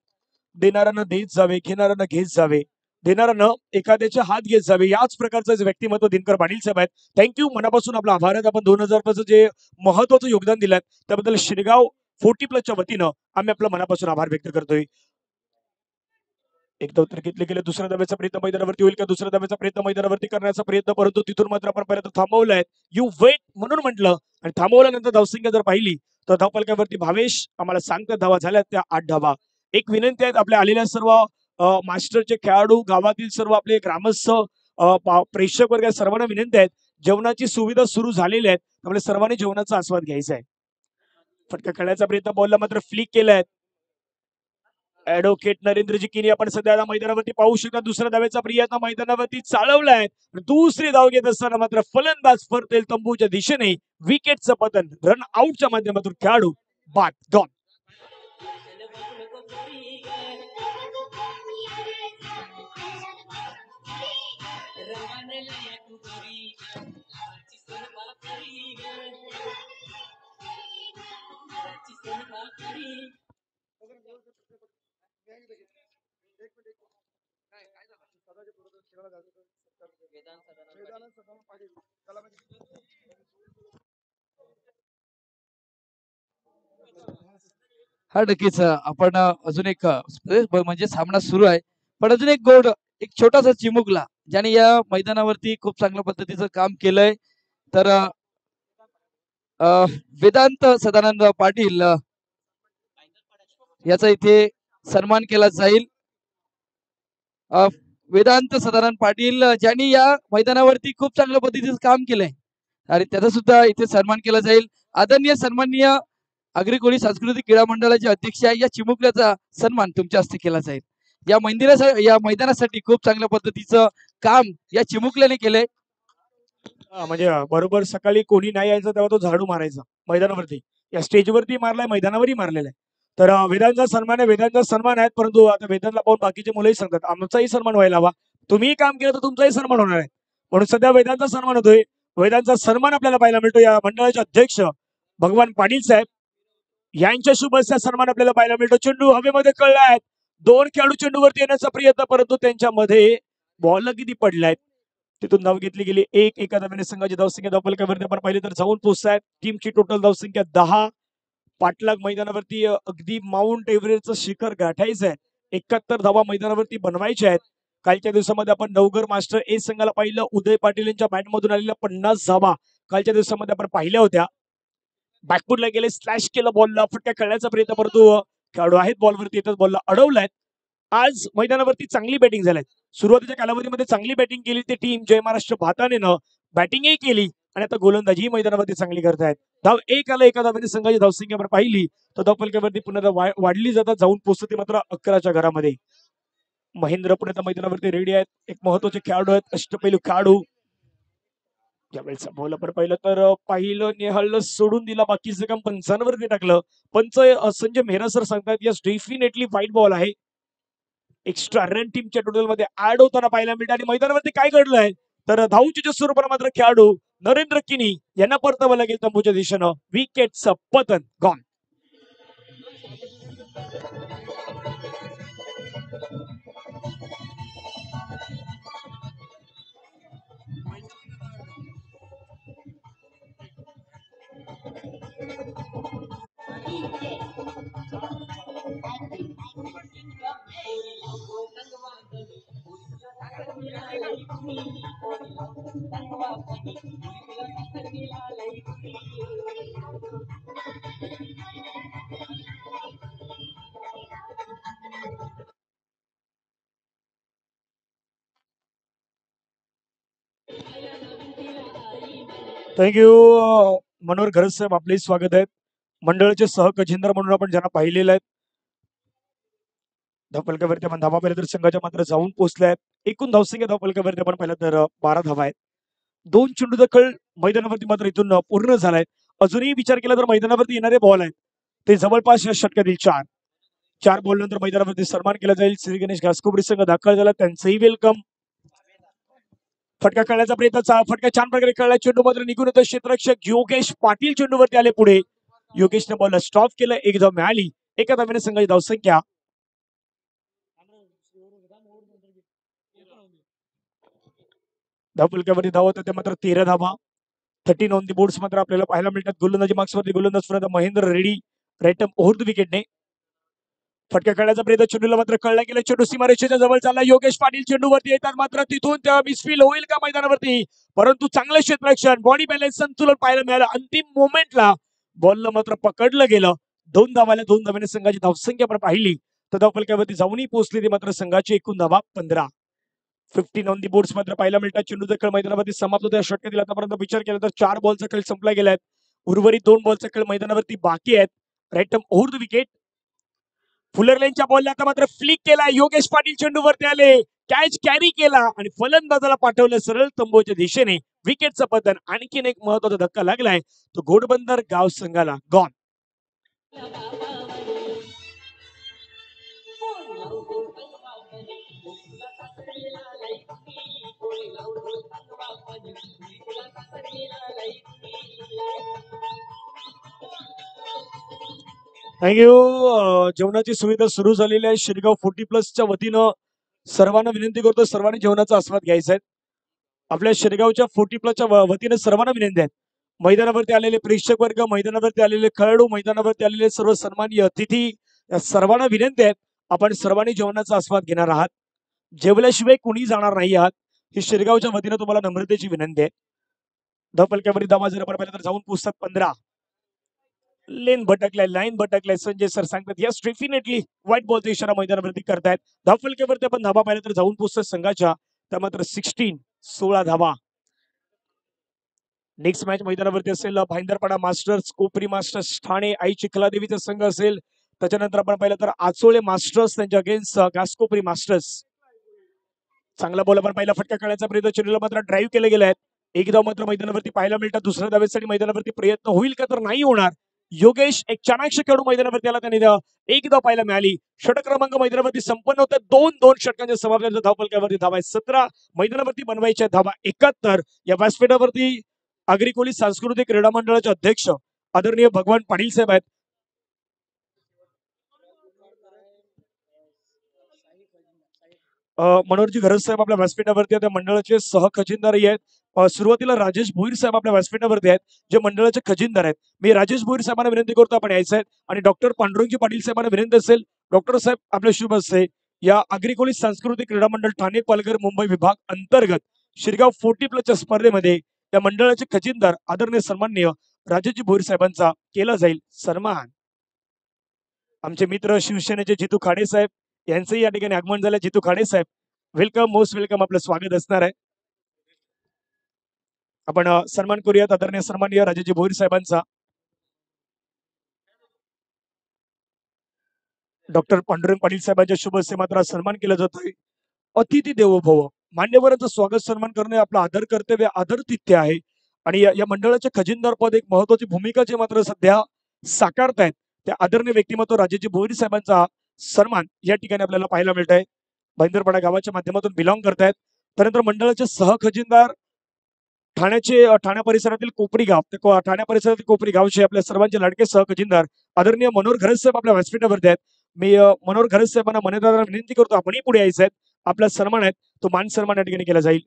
देणाऱ्यांना देत जावे, घेणाऱ्यांना घेत जावे, देणाऱ्यांना एखाद्याचे हात घेत जावे, याच प्रकारचं व्यक्तिमत्व दिनकर पाटील साहेब आहेत. थँक्यू, मनापासून आपला आभार आहेत. आपण 2000 रुपयाचं जे महत्वाचं योगदान दिलंय त्याबद्दल शिरगाव 40+ वतीनं आम्ही आपला मनापासून आभार व्यक्त करतोय. एकदा उत्तर घेतले गेले. दुसऱ्या धाब्याचा प्रयत्न मैदानावरती होईल का? दुसऱ्या धाब्याचा प्रयत्न मैदानावरती करण्याचा प्रयत्न, परंतु तिथून मात्र आपण पर्यंत थांबवलाय. यू वेट म्हणून म्हटलं आणि थांबवल्यानंतर धावसंख्या जर पाहिली तर धावपलकावरती भावेश आम्हाला सांगतात धावा झाल्या त्या 8 धावा. एक विनंती आहे आपल्या आलेल्या सर्व मास्टरचे खेळाडू, गावातील सर्व आपले ग्रामस्थ, प्रेक्षक वर्ग सर्वांना विनंती आहे, जेवणाची सुविधा सुरू झालेली आहे, त्यामुळे सर्वांनी जेवणाचा आस्वाद घ्यायचा आहे. फटका खेळण्याचा प्रयत्न, बॉलला मात्र फ्लिक केलाय. ऍडव्होकेट नरेंद्रजी किनी आपण सध्या मैदानावरती पाहू शकता. दुसऱ्या धावेचा प्रयत्न मैदानावरती चालवलाय. दुसरी धाव घेत असताना मात्र फलंदाज परतेल तंबूच्या दिशेने. विकेटचं पतन, रन आउटच्या माध्यमातून खेळाडू बाद गॉन. हा नक्कीच आपण अजून एक म्हणजे सामना सुरू आहे पण अजून एक गोड एक छोटासा चिमुकला ज्याने या मैदानावरती खूप चांगल्या पद्धतीचं काम केलंय तर वेदांत सदानंद पाटील याचा इथे सन्मान केला जाईल. वेदांत सदानंद पाटील ज्यांनी या मैदानावरती खूप चांगल्या पद्धतीचं काम केलंय आणि त्याचा सुद्धा इथे सन्मान केला जाईल. आदरणीय सन्माननीय आगरी कोळी सांस्कृतिक क्रीडा मंडळाचे अध्यक्ष आहे या चिमुकल्याचा सन्मान तुमच्या हस्ते केला जाईल. या मैदानासाठी खूप चांगल्या पद्धतीचं काम या चिमुकल्याने केलंय. म्हणजे बरोबर सकाळी कोणी नाही यायचं तेव्हा तो झाडू मारायचा मैदानावरती, या स्टेजवरती मारलाय, मैदानावरही मारलेला आहे. तर वेदांचा सन्मान आहे, वेदांचा सन्मान आहे, परंतु आता वेदांतला पाहून बाकीचे मुलंही सांगतात आमचाही सन्मान व्हायला हवा, तुम्हीही काम केलं तर तुमचाही सन्मान होणार आहे. म्हणून सध्या वेदांचा सन्मान होतोय. वेदांचा सन्मान आपल्याला पाहायला मिळतो. या मंडळाचे अध्यक्ष भगवान पाटील साहेब यांच्या शुभ हस्ते सन्मान आपल्याला पाहायला मिळतो. चेंडू हवेमध्ये कळलाय, दोन खेळाडू चेंडूवरती येण्याचा प्रयत्न, परंतु त्यांच्यामध्ये बॉल किती पडलाय तिथून धाव घेतली गेली. एका धावेने संघाची धावसंख्या धावफलकावरती आपण पाहिली तर जाऊन पोहोचतायत. टीमची टोटल धावसंख्या 10. पाटलाग मैदानावरती अगदी माउंट एव्हरेस्टचं शिखर गाठायचं आहे. 71 धावा मैदानावरती बनवायच्या आहेत. कालच्या दिवसामध्ये आपण नवघर मास्टर ए संघाला पाहिलं, उदय पाटील यांच्या बॅटमधून आलेल्या 50 धावा कालच्या दिवसामध्ये आपण पाहिल्या होत्या. बॅकफुटला गेले, स्लॅश केलं बॉलला, फटक्या खेळण्याचा प्रयत्न, परंतु खेळाडू आहेत बॉलवरती येतच बॉलला अडवलाय. आज मैदानावरती चांगली बॅटिंग झाली. सुरुवातीच्या कालावधीमध्ये चांगली बॅटिंग केली ती टीम जय महाराष्ट्र भातानेनं बॅटिंगही केली आणि आता गोलंदाजी मैदानावरती चांगली करतायत. धाव एक आला, एका धावेने संघाची धावसंख्या आपण पाहिली तर धावफलकावरती पुन्हा वाढली जातात, जाऊन पोहोचते मात्र 11च्या घरामध्ये. महेंद्र पुणे मैदानावरती रेडी आहेत. एक महत्वाचे खेळाडू आहेत, अष्टपैलू खेळाडू. ज्यावेळेस बॉल आपण पाहिलं तर पाहिलं नेहल सोडून दिला, बाकीचं काम पंचांवरती टाकलं. पंच संजय मेहरा सर सांगतात यस डेफिनेटली वाईट बॉल आहे. एक्स्ट्रा रन टीमच्या टोटल मध्ये ऍड होताना पाहायला मिळतं. आणि मैदानावरती काय घडलंय तर धावचीच्या स्वरूपाला मात्र खेळाडू नरेंद्र किनी यांना परतावं लागेल तंबूच्या दिशेनं. विकेटचं पतन गॉन. थँक्यू मनोहर घरत साहेब, आपले स्वागत आहे. मंडळाचे सहकजिंदर म्हणून आपण ज्यांना पाहिलेलं आहे. धावफलकावरती आपण धावा पाहिलं तर संघाच्या मात्र जाऊन पोहोचल्या. एकूण धावसंख्या धावफलकावरती आपण पाहिलं तर 12 धावा आहेत. 2 चेंडू दखल मैदानावरती मात्र इथून पूर्ण झालाय. अजूनही विचार केला तर मैदानावरती येणारे बॉल आहेत ते जवळपास या षटकातील 4 बॉल नंतर मैदानावरती सन्मान केला जाईल. श्री गणेश घासकोबरी संघ दाखल झाला, त्यांचंही वेलकम. फटका खेळण्याचा प्रयत्न, फटका छान प्रकारे खेळला, चेंडू मात्र निघून येतो. क्षेत्ररक्षक योगेश पाटील चेंडूवरती आले पुढे. योगेशने बॉलला स्टॉप केलं, एक धाव मिळाली. एका धावेने संघाची धावसंख्या धावफलकावरती धावत होते मात्र 13 धावा. 13 ऑन दी बोर्ड्स मात्र आपल्याला पाहायला मिळतात. गोलंदाजी मार्क्सवरती गोलंदाज Mahendra Reddy right over the विकेटने. फटका खेळण्याचा प्रयत्न, चेंडूला मात्र कळला गेला. चेंडू सीमारेषेच्या जवळ चालला. योगेश पाटील चेंडूवरती येतात मात्र तिथून त्या मिसफील होईल का मैदानावरती, परंतु चांगलं क्षेत्ररक्षण, बॉडी बॅलन्स, संतुलन पाहायला मिळालं. अंतिम मोमेंटला बॉलला मात्र पकडलं गेलं. 2 धावाला 2 धाव्याने संघाची धावसंख्या आपण पाहिली तर धावफलकावरती जाऊनही पोहोचली ती मात्र संघाची एकूण धावा 15. 15 ऑन दी बोर्ड्स मात्र पाहायला मिळतात. चेंडूचा खेळ मैदानावरती समाप्त होतो. षटकातील आतापर्यंत विचार केला तर 4 बॉलचा खेळ संपला गेलाय. उर्वरित 2 बॉलचा खेळ मैदानावरती बाकी आहेत. Right over the wicket. फुलरलेनच्या बॉलला आता मात्र फ्लिक केला. योगेश पाटील चेंडूवरती आले, कॅच कॅरी केला आणि फलंदाजाला पाठवलं सरळ तंबूच्या दिशेने. विकेटचं पतन. आणखीन एक महत्वाचा धक्का लागलाय तो घोडबंदर गाव संघाला. गॉन. थँक्यू. जेवणाची सुविधा सुरू झालेली आहे. शिरगाव 40+ वतीनं सर्वांना विनंती करतो, सर्वांनी जेवणाचा आस्वाद घ्यायचा आहे. आपल्या शिरगावच्या 40+ वतीनं सर्वांना विनंती आहे. मैदानावरती आलेले प्रेक्षक वर्ग, मैदानावरती आलेले खेळाडू, मैदानावरती आलेले सर्व सन्माननीय अतिथी, या सर्वांना विनंती आहे, आपण सर्वांनी जेवणाचा आस्वाद घेणार आहात. जेवल्याशिवाय कुणी जाणार नाही आहात. ही शिरगावच्या वतीनं तुम्हाला नम्रतेची विनंती आहे. धपलक्यावरील धावा जर आपण पाहिलं तर जाऊन पुस्तक 15. लेन भटकलाय, लाईन भटकलाय. संजय सर सांगतात यस डेफिनेटली व्हाईट बॉलचा इशारा मैदानावरती करतायत. धावफलक्यावरती आपण धावा पाहिलं तर जाऊन पुस्तक संघाच्या त्या मात्र 16 धावा. नेक्स्ट मॅच मैदानावरती असेल भाईंदरपाडा मास्टर्स, कोपरी मास्टर्स ठाणे, आई चिखलादेवीचा संघ असेल. त्याच्यानंतर आपण पाहिलं तर आचोळे मास्टर्स त्यांच्या अगेन्स्ट घासकोपरी मास्टर्स. चांगला बॉल आपण पहिला फटका काढण्याचा प्रयत्न चेंडूला मात्र ड्राईव्ह केले गेले आहेत. एक धाव मात्र मैदानावरती पाहायला मिळतात. दुसऱ्या धावेसाठी मैदानावरती प्रयत्न होईल का तर नाही होणार. योगेश एक चाणाक्ष खेळून मैदानावरती आला, त्याने एक धाव पाहायला मिळाली. षटक क्रमांक मैदानावरती संपन्न होतं. 2-2 षटकांच्या समाप्तीनंतर धावफलकावरती धावा 17 मैदानावरती बनवायच्या धावा 71. या व्यासपीठावरती आगरी सांस्कृतिक क्रीडा मंडळाचे अध्यक्ष आदरणीय भगवान पाटील साहेब आहेत. मनोहरजी घरज साहेब आपल्या व्यासपीठावरती त्या मंडळाचे सहखजिनदारही आहेत. सुरुवातीला राजेश भोईर साहेब आपल्या व्यासपीठावरती आहेत, जे मंडळाचे खजिनदार आहेत. मी राजेश भोईर साहेबांना विनंती करतो आपण यायचं आहे. आणि डॉक्टर पांडुरंगजी पाटील साहेबांना विनंती असेल, डॉक्टर साहेब आपले शुभ असते या आगरी सांस्कृतिक क्रीडा मंडळ ठाणे पालघर मुंबई विभाग अंतर्गत शिरगाव 40+ स्पर्धेमध्ये या मंडळाचे खजिनदार आदरणीय सन्माननीय राजेशजी भोईर साहेबांचा केला जाईल सन्मान. आमचे मित्र शिवसेनेचे जितू खाडे साहेब यांचंही या ठिकाणी आगमन झालं. जितू खाडे साहेब वेलकम, मोस्ट वेलकम, आपलं स्वागत असणार आहे. आपण सन्मान करूयात आदरणीय सन्माननीय राजेजी भोईर साहेबांचा. डॉक्टर पांडुरंग पाटील साहेबांच्या शुभ हस्ते मात्र सन्मान केला जातोय. अतिथी देवो भव, मान्यवरांचं स्वागत सन्मान करणे आपलं आदर कर्तव्य, आदर तिथ्य आहे. आणि या मंडळाचे खजिनदार पद एक महत्वाची भूमिका जे मात्र सध्या साकारतायत त्या आदरणीय व्यक्तिमत्व राजेजी भोईर साहेबांचा सन्मान या ठिकाणी आपल्याला पाहायला मिळत आहे. भाईंदरपाडा गावाच्या माध्यमातून बिलॉंग करतायत. त्यानंतर मंडळाचे सहखजिनदार ठाण्या परिसरातील कोपरी गाव, ठाण्या परिसरातील कोपरी गावचे आपल्या सर्वांचे लाडके सहखजिनदार आदरणीय मनोहर घरज साहेब आपल्या व्यासपीठावरती आहेत. मी मनोहर घरज साहेबांना मनेदारांना विनंती करतो आपणही पुढे यायचं आहे. आपला सन्मान आहे तो मान सन्मान या ठिकाणी केला जाईल.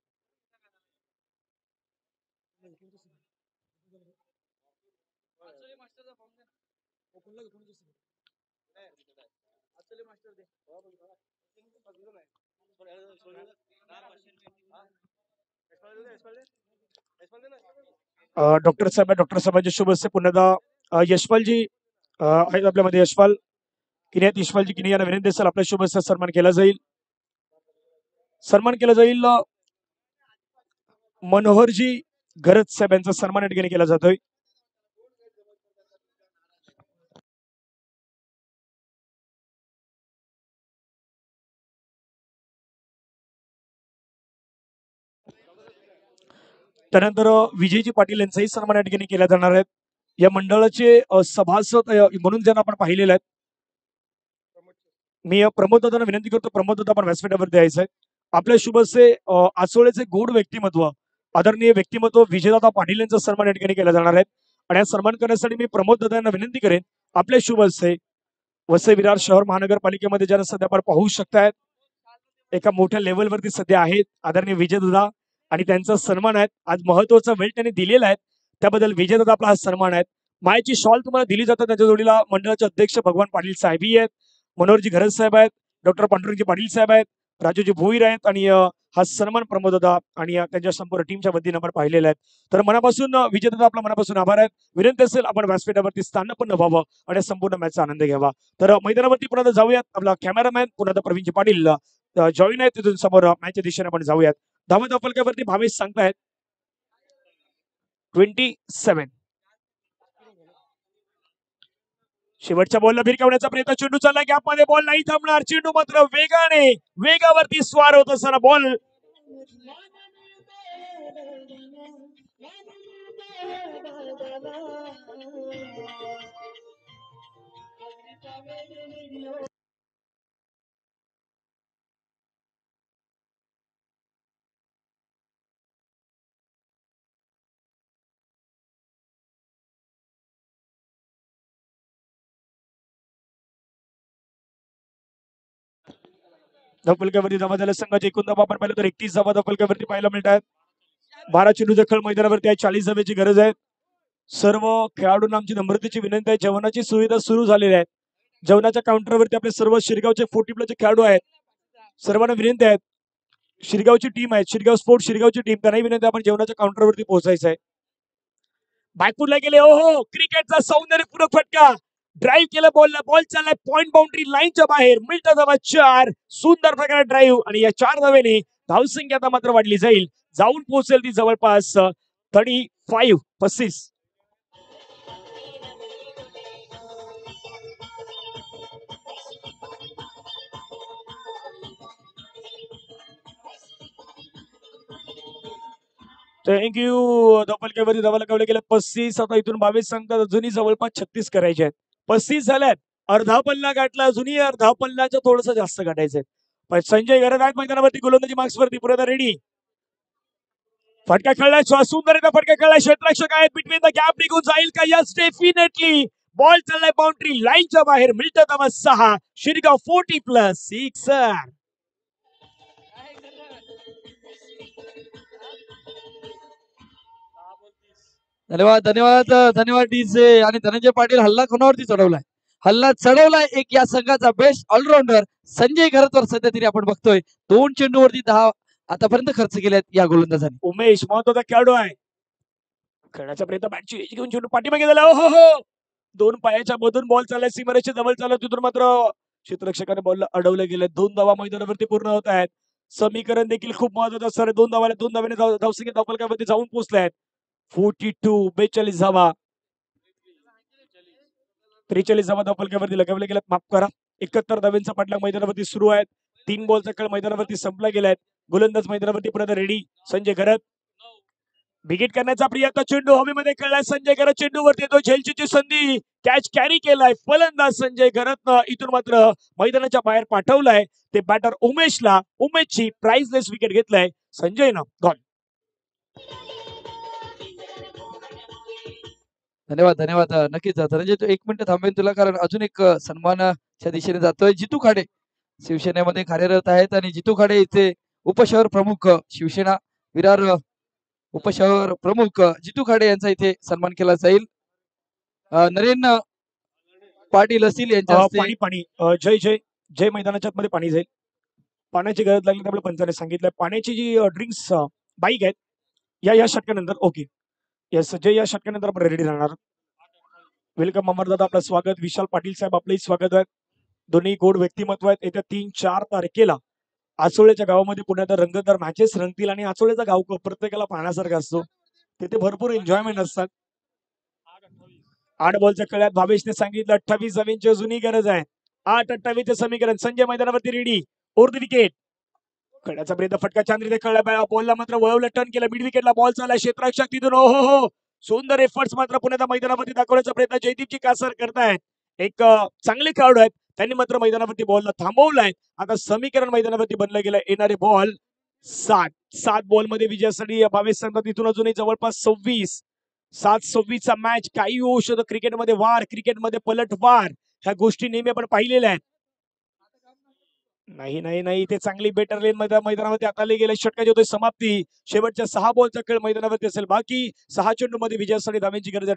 डॉक्टर साहेबांच्या शुभ हस्ते पुन्हा यशपालजी आहेत आपल्यामध्ये. यशपाल किनियात, यशपालजी किनी यांना विनंती असेल आपल्या शुभ हस्ते सन्मान केला जाईल. मनोहरजी घरज साहेब यांचा सन्मान या ठिकाणी केला जातोय. त्यानंतर विजयजी पाटील यांचाही सन्मान या ठिकाणी केला जाणार आहे. या मंडळाचे सभासद म्हणून ज्यांना आपण पाहिलेले आहेत. मी प्रमोद दादांना विनंती करतो, प्रमोद दादा आपण व्यासपीठावरती यायचं आहे. आपल्या शुभ हस्ते आचोळेचे गोड व्यक्तिमत्व आदरणीय व्यक्तिमत्व विजयदादा पाटील यांचा सन्मान या ठिकाणी केला जाणार आहे. आणि हा सन्मान करण्यासाठी मी प्रमोद दादा यांना विनंती करेन आपल्या शुभ हस्ते वसई विरार शहर महानगरपालिकेमध्ये ज्यांना सध्या आपण पाहू शकतायत एका मोठ्या लेवलवरती सध्या आहेत आदरणीय विजयदादा, आणि त्यांचा सन्मान आहे. आज महत्वाचा वेळ त्यांनी दिलेला आहे, त्याबद्दल विजयदादा आपला हा सन्मान आहे. मायची शॉल तुम्हाला दिली जातात. त्याच्या जोडीला मंडळाचे अध्यक्ष भगवान पाटील साहेबही आहेत, मनोहरजी घरज साहेब आहेत, डॉक्टर पांडुरंगजी पाटील साहेब आहेत, राजूजी भोईर आहेत. आणि हा सन्मान प्रमोददादा आणि त्यांच्या संपूर्ण टीमच्या वतीने आपण पाहिलेला आहे. तर मनापासून विजयदादा आपला मनापासून आभार आहेत. विनंती असेल आपण व्यासपीठावरती स्थानपन्न व्हावं आणि संपूर्ण मॅचचा आनंद घ्यावा. तर मैदानावरती पुन्हा जाऊयात. आपला कॅमेरामॅन पुन्हा प्रवीणजी पाटील जॉईन आहेत, तिथून समोर मॅचच्या दिशेने आपण जाऊयात. धावत फलकावरती भावेश सांगतायत 27. शेवटच्या बॉलला भिरकावण्याचा प्रयत्न, चेंडू चालला गॅपमध्ये, बॉल नाही थांबणार. चेंडू मात्र वेगावरती स्वार होत असताना बॉल धावफलकावरती धावा झाल्या संघाची एकूण धावा आपण पाहिलं तर 31 धावा धावफलकावरती पाहायला मिळतात. 12 चेंडू दखल मैदानावरती आहे. 40 धावेची गरज आहे. सर्व खेळाडूंना आमची नम्रतेची विनंती आहे. जेवणाची सुविधा सुरू झालेली आहे. जेवणाच्या काउंटरवरती आपले सर्व शिरगावचे 40 प्लसचे खेळाडू आहेत. सर्वांना विनंती आहे. शिरगावची टीम आहे, शिरगाव स्पोर्ट शिरगावची टीम, त्यांनाही विनंती आपण जेवणाच्या काउंटरवरती पोहोचायचं आहे. बॅकफुटला गेले. ओहो, क्रिकेटचा सौंदर्यपूर्वक फटका. ड्राईव्ह केलं बॉलला, बॉल चाललाय पॉइंट बाउंड्री लाईनच्या बाहेर. मिळतं धावा 4. सुंदर प्रकारे ड्राईव्ह आणि या 4 धावेने धावसंख्या आता मात्र वाढली जाईल. जाऊन पोहोचेल ती जवळपास 35. थँक्यू. धावफलकावरती धावा लगावल्या गेल्या 35. आता इथून 22 सांगतात. अजूनही जवळपास 36 करायचे आहेत. 35 झाल्यात. अर्धा पल्ला गाठला. अजूनही अर्धा पल्ल्याचं थोडंसं जास्त गाठायचंय. पण संजय घरात आहेत मैदानावरती. गोलंदाजी मार्क्सवरती पुढे रेडी. फटका खेळलाय. सुंदर फटका खेळलाय. क्षेत्ररक्षक आहेत. बिटवीन द गॅप निघून जाईल का? Yes, definitely. बॉल चाललाय बाउंड्री लाईनच्या बाहेर. मिळतं धावा 6. शिरगाव 40 प्लस 6. धन्यवाद धन्यवाद धन्यवाद डीजे. आणि धनंजय पाटील हल्ला कोणावरती चढवलाय एक या संघाचा बेस्ट ऑलराऊंडर संजय घरतवर सध्या तरी आपण बघतोय 2 चेंडूवरती 10 आतापर्यंत खर्च केल्यात या गोलंदाजांनी. उमेश महत्वाचा खेळाडू आहे. खेळण्याचा प्रयत्न बॅटची एज घेऊन चेंडू पाठीमागे झाला. हो हो, 2 पायाच्या मधून बॉल चाललाय. सीमारेषेच्या जवळ चालला. तिथून मात्र क्षेत्ररक्षकाने बॉलला अडवलं गेलं. 2 धावा मैदानावरती पूर्ण होत आहेत. समीकरण देखील खूप महत्वाचं असणार. 2 धाव्याने धावसंख्या धावफलकावरती जाऊन पोहोचले आहेत. 42 धावा. 43 धावा धावफलकावरती लगावल्या गेल्यात. माफ करा, 71 धाव्यांचा पाठलाग मैदानावरती सुरू आहे. 3 बॉलचा खेळ मैदानावरती संपला गेलाय. गोलंदाज मैदानावरती पुन्हा रेडी. संजय घरत बिगिट करण्याचा प्रयत्न. चेंडू हवेमध्ये खेळलाय. संजय घरत चेंडूवरती येतो. झेलची संधी. कॅच कॅरी केलाय. फलंदाज संजय घरतनं इथून मात्र मैदानाच्या बाहेर पाठवलाय ते बॅटर उमेशला. उमेशची प्राइजलेस विकेट घेतलाय संजयनं. गॉल. धन्यवाद धन्यवाद. नक्कीच धनंजय, तू 1 मिनिट थांबेन तुला, कारण अजून एक सन्मानाच्या दिशेने जातोय. जितू खाडे शिवसेनेमध्ये कार्यरत आहेत आणि जितू खाडे इथे उपशहर प्रमुख शिवसेना विरार उपशहर प्रमुख जितू खाडे यांचा इथे सन्मान केला जाईल. नरेंद्र पाटील असतील यांच्या हस्ते. पाणी पाणी जय जय जय मैदानाच्या मध्ये पाणी जाईल. पाण्याची गरज लागली तर आपल्या पंचाने सांगितलं. पाण्याची जी ड्रिंक्स बाईक आहेत या षटकानंतर. ओके, यस जय, या षटकानंतर आपण रेडी राहणार. वेलकम अमरदादा, आपलं स्वागत. विशाल पाटील साहेब आपलंही स्वागत आहे. दोन्ही गोड व्यक्तिमत्व आहेत. येत्या 3-4 तारखेला आचोळ्याच्या गावामध्ये पुण्यात रंगतदार मॅचेस रंगतील आणि आचोळ्याचा गाव प्रत्येकाला पाहण्यासारखा असतो. तिथे भरपूर एन्जॉयमेंट असतात. 8 बॉलच्या खेळात भावेशने सांगितलं 28 धावांची अजूनही गरज आहे. 8-28 समीकरण. संजय मैदानावरती रेडी. Or the wicket. खेळण्याचा प्रयत्न. फटका चांद्रीने खेळला. बॉलला मात्र वळवलं, टर्न केलं. मिड विकेटला बॉल चालला. क्षेत्ररक्षक तिथून हो हो हो, सुंदर एफर्ट्स मात्र पुण्याच्या मैदानावरती दाखवण्याचा प्रयत्न जयदीपची कासर करतायत. एक चांगले खेळाडू आहेत. त्यांनी मात्र मैदानावरती बॉलला थांबवलाय. आता समीकरण मैदानावरती बनलं गेलं. येणारे बॉल 7 बॉल मध्ये विजयासाठी 22 सांगतात. तिथून अजूनही जवळपास 7-26 मॅच. काही होऊ शकतं क्रिकेटमध्ये. वार, क्रिकेटमध्ये पलटवार, ह्या गोष्टी नेहमी आपण पाहिलेल्या आहेत. नाही ते चांगली बेटर लेन मैदानावरती आताले गेले. षटकाची होते समाप्ती. शेवटच्या 6 बॉलचा खेळ मैदानावरती असेल. बाकी 6 चेंडू मध्ये विजयासाठी धावांची गरज आहे.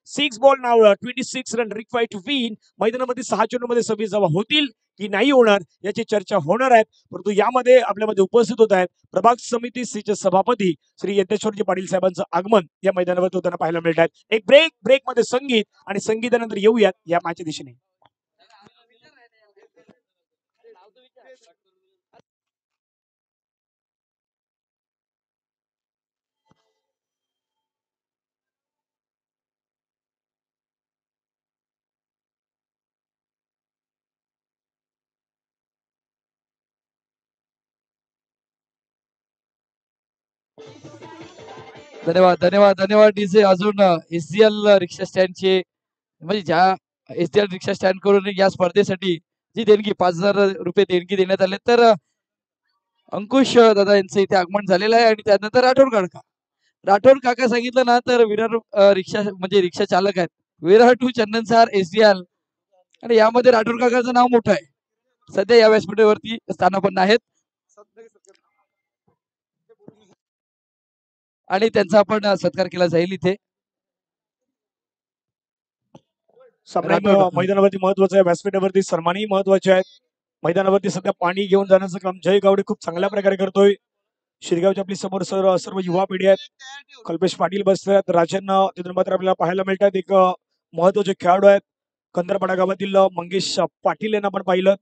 26 बॉल नाव 26 रन रिक्वायर्ड टू विन. मैदानामध्ये 6 चेंडू मध्ये 26 धावा होतील की नाही होणार याची चर्चा होणार आहे. परंतु यामध्ये आपल्यामध्ये उपस्थित होत आहेत प्रभाग समिती सीचे सभापती श्री यज्ञेश्वरजी पाटील साहेबांचं आगमन या मैदानावरती होताना पाहायला मिळत आहे. एक ब्रेक मध्ये संगीत आणि संगीतानंतर येऊयात या मॅचच्या दिशेने. धन्यवाद धन्यवाद धन्यवाद डीजे. अजून एसडीएल रिक्षा स्टँडचे म्हणजे ज्या एसडीएल रिक्षा स्टँड कडून या स्पर्धेसाठी जी देणगी 5000 रुपये देणगी देण्यात आले, तर अंकुश दादा यांचं इथे आगमन झालेलं आहे. आणि त्यानंतर राठोड काका सांगितलं ना तर विरार रिक्षा म्हणजे रिक्षा चालक आहेत. विरार टू चंदनसार एसडीएल, आणि यामध्ये राठोड काकाचं नाव मोठं आहे. सध्या या व्यासपीठावरती स्थानापन्न आहेत आणि त्यांचा आपण सत्कार केला जाईल इथे. सामना मैदानावरती महत्वाचा आहे, व्यासपीठावरती सन्मानही महत्वाचे आहेत. मैदानावरती सध्या पाणी घेऊन जाण्याचं काम जय गावडे खूप चांगल्या प्रकारे करतोय. शिरगावच्या आपली समोर सर्व युवा पिढी आहेत. कल्पेश पाटील बसले आहेत, राजन तिथून मात्र आपल्याला पाहायला मिळतात. एक महत्वाचे खेळाडू आहेत कंदरपाडा गावातील मंगेश पाटील यांना आपण पाहिलं.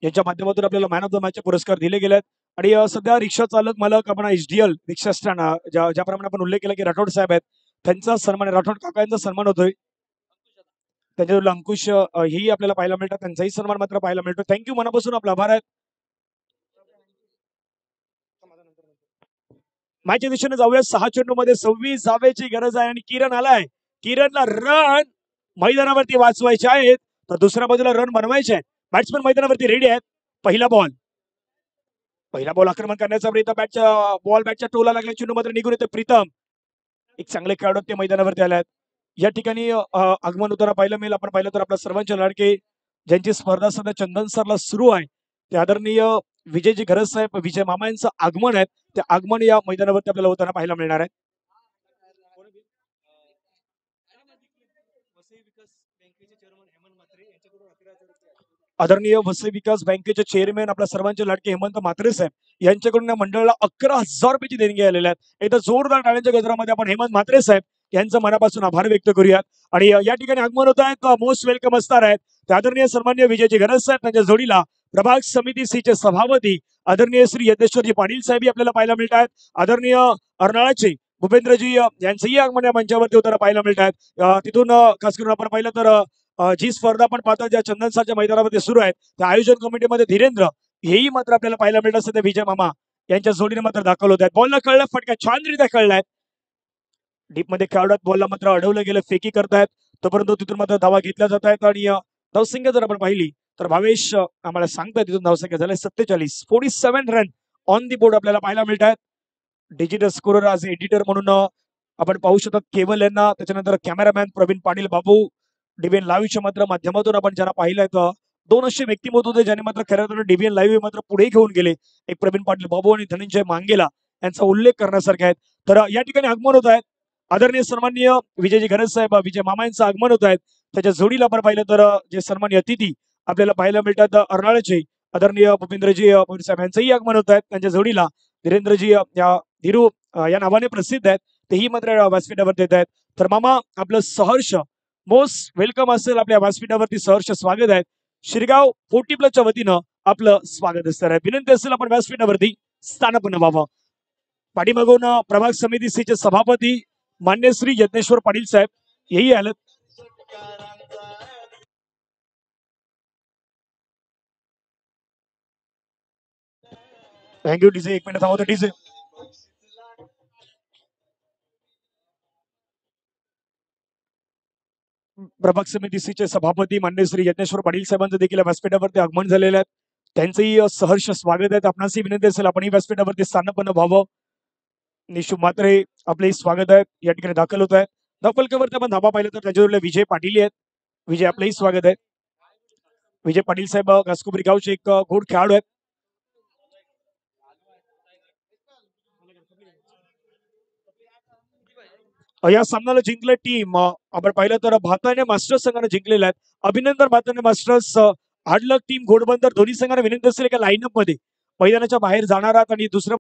यांच्या माध्यमातून आपल्याला मॅन ऑफ द मॅच पुरस्कार दिले गेले आहेत. आणि सध्या रिक्षा चालक मालक आपण HDL रिक्षा स्टँड ज्याप्रमाणे आपण उल्लेख केला की राठोड साहेब आहेत, त्यांचा सन्मान राठोड काकांचा सन्मान होतोय. त्याच्यावर अंकुश हेही आपल्याला पाहायला मिळतात, त्यांचाही सन्मान मात्र पाहायला मिळतो. थँक्यू, मनापासून आपला आभार आहेत. मॅचच्या दिशेने जाऊया. 6 चेंडूमध्ये 26 धावेची गरज आहे आणि किरण आलाय. किरणला रन मैदानावरती वाचवायचे आहेत, तर दुसऱ्या बाजूला रन बनवायचे आहेत. बॅट्समन मैदानावरती रेडी आहेत. पहिला बॉल आक्रमण करण्याचा प्रयत्न, बॅटच्या टोला लागल्या, चेंडू मात्र निघून येतो. प्रीतम एक चांगले खेळाडू ते मैदानावरती आले आहेत. या ठिकाणी आगमन होताना पाहिलं मिळेल. आपण पाहिलं तर आपल्या सर्वांचे लाडके ज्यांची स्पर्धा सध्या चंदन सरला सुरू आहे ते आदरणीय विजयजी घरज साहेब, विजय मामा यांचं आगमन आहे. ते आगमन या मैदानावरती आपल्याला होताना पाहायला मिळणार आहे. आदरणीय वसई विकास बँकेचे चेअरमॅन आपल्या सर्वांचे लाडके हेमंत म्हात्रे साहेब यांच्याकडून या मंडळाला 11,000 रुपयाची देणगी आलेल्या आहेत. एकदा जोरदार टाळ्यांच्या गजरामध्ये आपण हेमंत म्हात्रे साहेब यांचं मनापासून आभार व्यक्त करूयात. आणि या ठिकाणी आगमन होत आहेत मोस्ट वेलकम असणार आहेत ते आदरणीय सन्मान्य विजयजी घरज साहेब, त्यांच्या जोडीला प्रभाग समिती सीचे सभापती आदरणीय श्री यज्ञेश्वरजी पाटील साहेब आपल्याला पाहायला मिळत आहेत. आदरणीय अर्नाळाचे भूपेंद्रजी यांचंही आगमन या मंचावरती होताना पाहायला मिळत आहेत. तिथून खास करून आपण पाहिलं तर जी स्पर्धा आपण पाहतो ज्या चंदनसाच्या मैदानामध्ये सुरू आहेत त्या आयोजन कमिटीमध्ये धीरेंद्र हेही मात्र आपल्याला पाहायला मिळत असतं. विजय मामा यांच्या जोडीने मात्र दाखल होत आहेत. बॉलला कळलं, फटका छानरित्या कळलाय. डीप मध्ये खेळाडू बॉलला मात्र अडवलं गेलं, फेकी करतायत. तोपर्यंत तिथून मात्र धावा घेतल्या जात आहेत. आणि धावसंख्या जर आपण पाहिली तर भावेश आम्हाला सांगताय तिथून धावसंख्या झाल्या 47 रन ऑन दी बोर्ड आपल्याला पाहायला मिळत आहेत. डिजिटल स्कोरर आज एडिटर म्हणून आपण पाहू शकतो केवल यांना, त्याच्यानंतर कॅमेरामॅन प्रवीण पाटील बाबू, डीबीएन लाईव्हच्या मात्र माध्यमातून आपण ज्यांना पाहिलंय दोन असे व्यक्तिमत्व होते ज्यांनी मात्र खऱ्या अर्थाने डीबीएन लाईव्ह मात्र पुढे घेऊन गेले. एक प्रवीण पाटील बाबू आणि धनंजय मांगेला यांचा उल्लेख करण्यासारखे आहेत. तर या ठिकाणी आगमन होत आहेत आदरणीय सन्माननीय विजयजी घरज साहेब, विजय मामा यांचं आगमन होत आहेत. त्याच्या जोडीला आपण पाहिलं तर जे सन्माननीय अतिथी आपल्याला पाहायला मिळतात अर्नाळचे आदरणीय भूपेंद्रजी साहेब यांचंही आगमन होत आहेत. त्यांच्या जोडीला धीरेंद्रजी या धीरू या नावाने प्रसिद्ध आहेत, तेही मात्र व्यासपीठावर देत आहेत. तर मामा आपलं सहर्ष मोस्ट वेलकम असेल, आपल्या व्यासपीठावरती सहर्ष स्वागत आहे. शिरगाव 40+ वतीनं आपलं स्वागत असणार आहे. विनंती असेल आपण व्यासपीठावरती स्थानापन्न व्हावं. पाठीमागून प्रभाग समिती सीचे सभापती मान्य श्री यज्ञेश्वर पाटील साहेब हेही आलेत. Thank you DJ. 1 मिनिट थांबवतो डीजे. प्रभाग समिती सीचे सभापती मान्य श्री यज्ञेश्वर पाटील साहेबांचं देखील व्यासपीठावरती आगमन झालेलं आहे. त्यांचंही सहर्ष स्वागत आहे. आपणासही विनंती असेल आपणही व्यासपीठावरती स्थानापन्न व्हावं. निशू मात्रे आपले स्वागत आहे, या ठिकाणी दाखल होत आहे. धावफलकावरती आपण धाबा पाहिलं तर त्याच्यावर विजय पाटील आहेत. विजय आपलंही स्वागत आहे. विजय पाटील साहेब घासकोपरी गावचे एक गोड खेळाडू आहेत. या सामन्याला जिंकले टीम आपण पाहिलं तर भाताने मास्टर्स संघाने जिंकलेला आहे. अभिनंदन भाताने मास्टर्स. हार्डलक टीम घोडबंदर दोन्ही संघांना विनंती असेल एका लाईनअप मध्ये मैदानाच्या बाहेर जाणार आहात आणि दुसरं